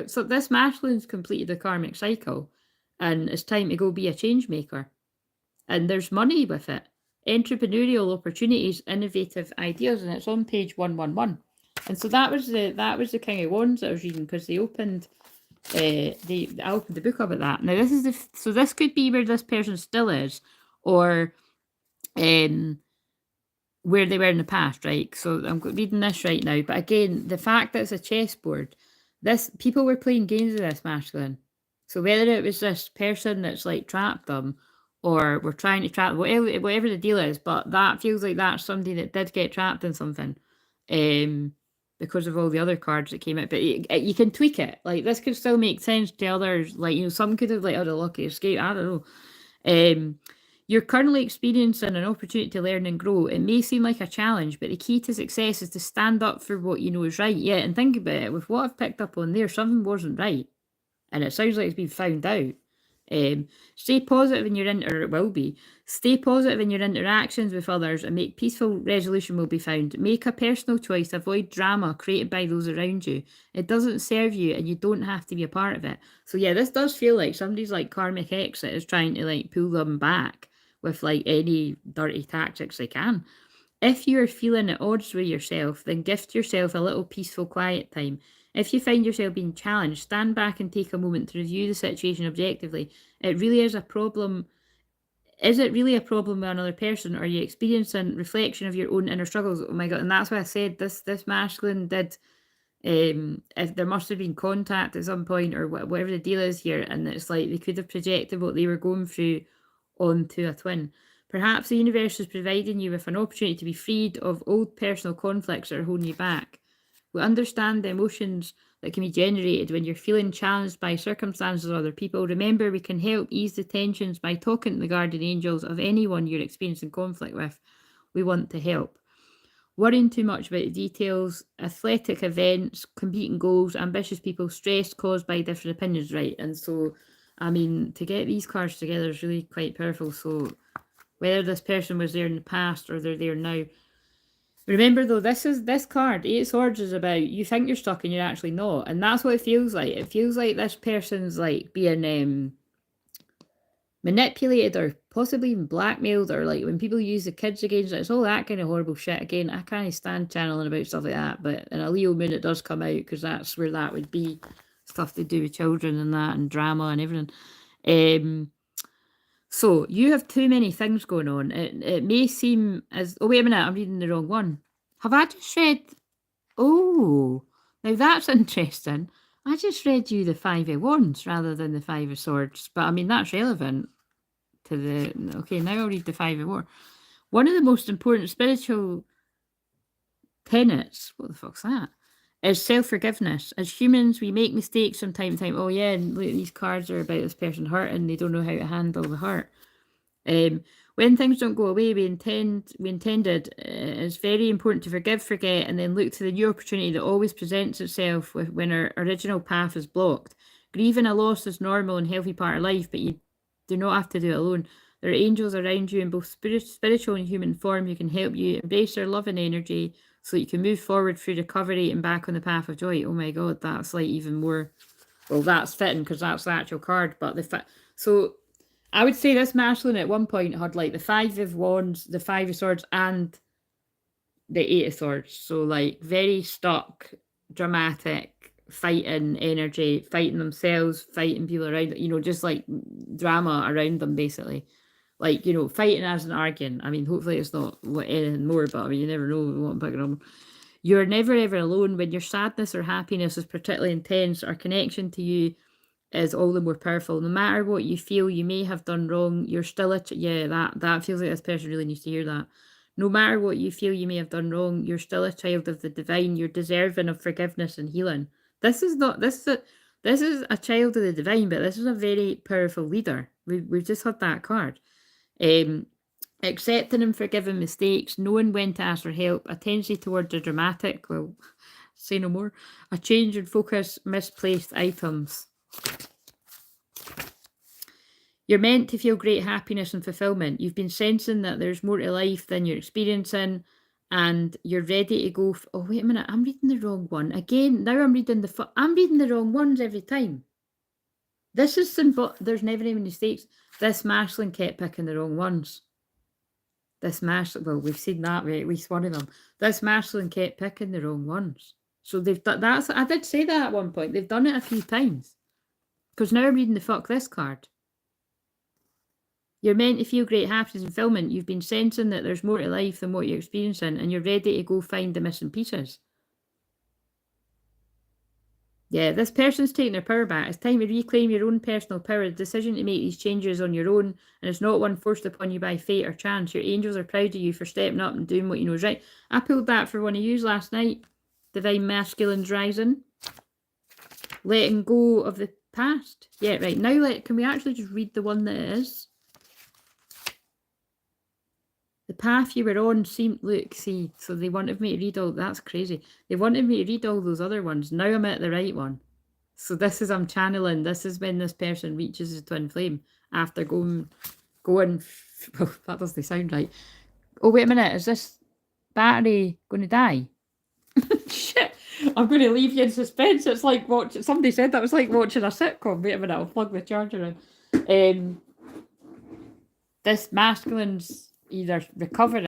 So this masculine's completed the karmic cycle and it's time to go be a change maker. And there's money with it. Entrepreneurial opportunities, innovative ideas, and it's on page 111. And so that was the King of Wands that I was reading because they opened I opened the book up at that. Now this is so this could be where this person still is, or where they were in the past, right? So I'm reading this right now. But again, the fact that it's a chessboard, people were playing games with this masculine. So whether it was this person that's like trapped them, or we're trying to trap whatever the deal is, but that feels like that's somebody that did get trapped in something. Because of all the other cards that came out. But you can tweak it. Like, this could still make sense to others. Like, some could have, like, had a lucky escape. I don't know. You're currently experiencing an opportunity to learn and grow. It may seem like a challenge, but the key to success is to stand up for what you know is right. Yeah, and think about it. With what I've picked up on there, something wasn't right. And it sounds like it's been found out. Stay positive in your it will be. Stay positive in your interactions with others and make peaceful resolution will be found. Make a personal choice. Avoid drama created by those around you. It doesn't serve you and you don't have to be a part of it. So yeah, this does feel like somebody's like karmic exit is trying to like pull them back with like any dirty tactics they can. If you are feeling at odds with yourself, then gift yourself a little peaceful quiet time. If you find yourself being challenged, stand back and take a moment to review the situation objectively. It really is a problem. Is it really a problem with another person, or are you experiencing reflection of your own inner struggles? Oh my God. And that's why I said this masculine did, if there must have been contact at some point or whatever the deal is here. And it's like they could have projected what they were going through onto a twin. Perhaps the universe is providing you with an opportunity to be freed of old personal conflicts that are holding you back. We understand the emotions that can be generated when you're feeling challenged by circumstances or other people. Remember, we can help ease the tensions by talking to the guardian angels of anyone you're experiencing conflict with. We want to help. Worrying too much about the details, athletic events, competing goals, ambitious people, stress caused by different opinions, right? And so, I mean, to get these cards together is really quite powerful. So whether this person was there in the past or they're there now. Remember though, this card, 8 of Swords, is about you think you're stuck and you're actually not. And that's what it feels like. It feels like this person's like being manipulated or possibly even blackmailed, or like when people use the kids against it, it's all that kind of horrible shit. Again, I can't stand channeling about stuff like that, but in a Leo moon it does come out because that's where that would be. Stuff to do with children and that and drama and everything. So you have too many things going on. It may seem as... Oh, wait a minute. I'm reading the wrong one. Have I just read... Oh, now that's interesting. I just read you the 5 of Wands rather than the 5 of Swords. But, I mean, that's relevant to the... Okay, now I'll read the 5 of Wands. One of the most important spiritual tenets... What the fuck's that? Is self-forgiveness. As humans, we make mistakes from time to time. Oh yeah, and look, these cards are about this person hurting. They don't know how to handle the hurt. When things don't go away, we intended, it's very important to forgive, forget, and then look to the new opportunity that always presents itself when our original path is blocked. Grieving a loss is normal and healthy part of life, but you do not have to do it alone. There are angels around you in both spiritual and human form who can help you embrace their love and energy, so you can move forward through recovery and back on the path of joy. Oh my God, that's like even more... Well, that's fitting because that's the actual card. But so I would say this masculine at one point had like the 5 of Wands, the 5 of Swords, and the Eight of Swords. So like very stuck, dramatic, fighting energy, fighting themselves, fighting people around, just like drama around them basically. Like, fighting as an arguing. I mean, hopefully it's not anything more, but I mean, you never know what I'm picking up. You're never ever alone. When your sadness or happiness is particularly intense, our connection to you is all the more powerful. No matter what you feel you may have done wrong, you're still that feels like this person really needs to hear that. No matter what you feel you may have done wrong, you're still a child of the divine. You're deserving of forgiveness and healing. This is a child of the divine, but this is a very powerful leader. We've just had that card. Accepting and forgiving mistakes, knowing when to ask for help, a tendency towards the dramatic, well, say no more, a change in focus, misplaced items. You're meant to feel great happiness and fulfillment. You've been sensing that there's more to life than you're experiencing, and you're ready to go. Oh, wait a minute, I'm reading the wrong one. Again, now I'm reading the wrong ones every time. This is simple. There's never any mistakes. This masculine kept picking the wrong ones. This masculine, well, we've seen that with at least one of them. This masculine kept picking the wrong ones. So they've done that. I did say that at one point. They've done it a few times. Because now I'm reading the fuck this card. You're meant to feel great happiness and fulfillment. You've been sensing that there's more to life than what you're experiencing, and you're ready to go find the missing pieces. Yeah, this person's taking their power back. It's time to reclaim your own personal power. The decision to make these changes on your own, and it's not one forced upon you by fate or chance. Your angels are proud of you for stepping up and doing what you know is right. I pulled that for one of you last night. Divine Masculine's Rising. Letting go of the past. Yeah, right. Now can we actually just read the one that it is? The path you were on seemed, see, so they wanted me to read all, that's crazy. They wanted me to read all those other ones. Now I'm at the right one. So this is, I'm channeling, this is when this person reaches the twin flame after going, well, that doesn't sound right. Oh, wait a minute, is this battery going to die? Shit, I'm going to leave you in suspense. It's like watching, somebody said that was like watching a sitcom. Wait a minute, I'll plug the charger in. This masculine's either recovering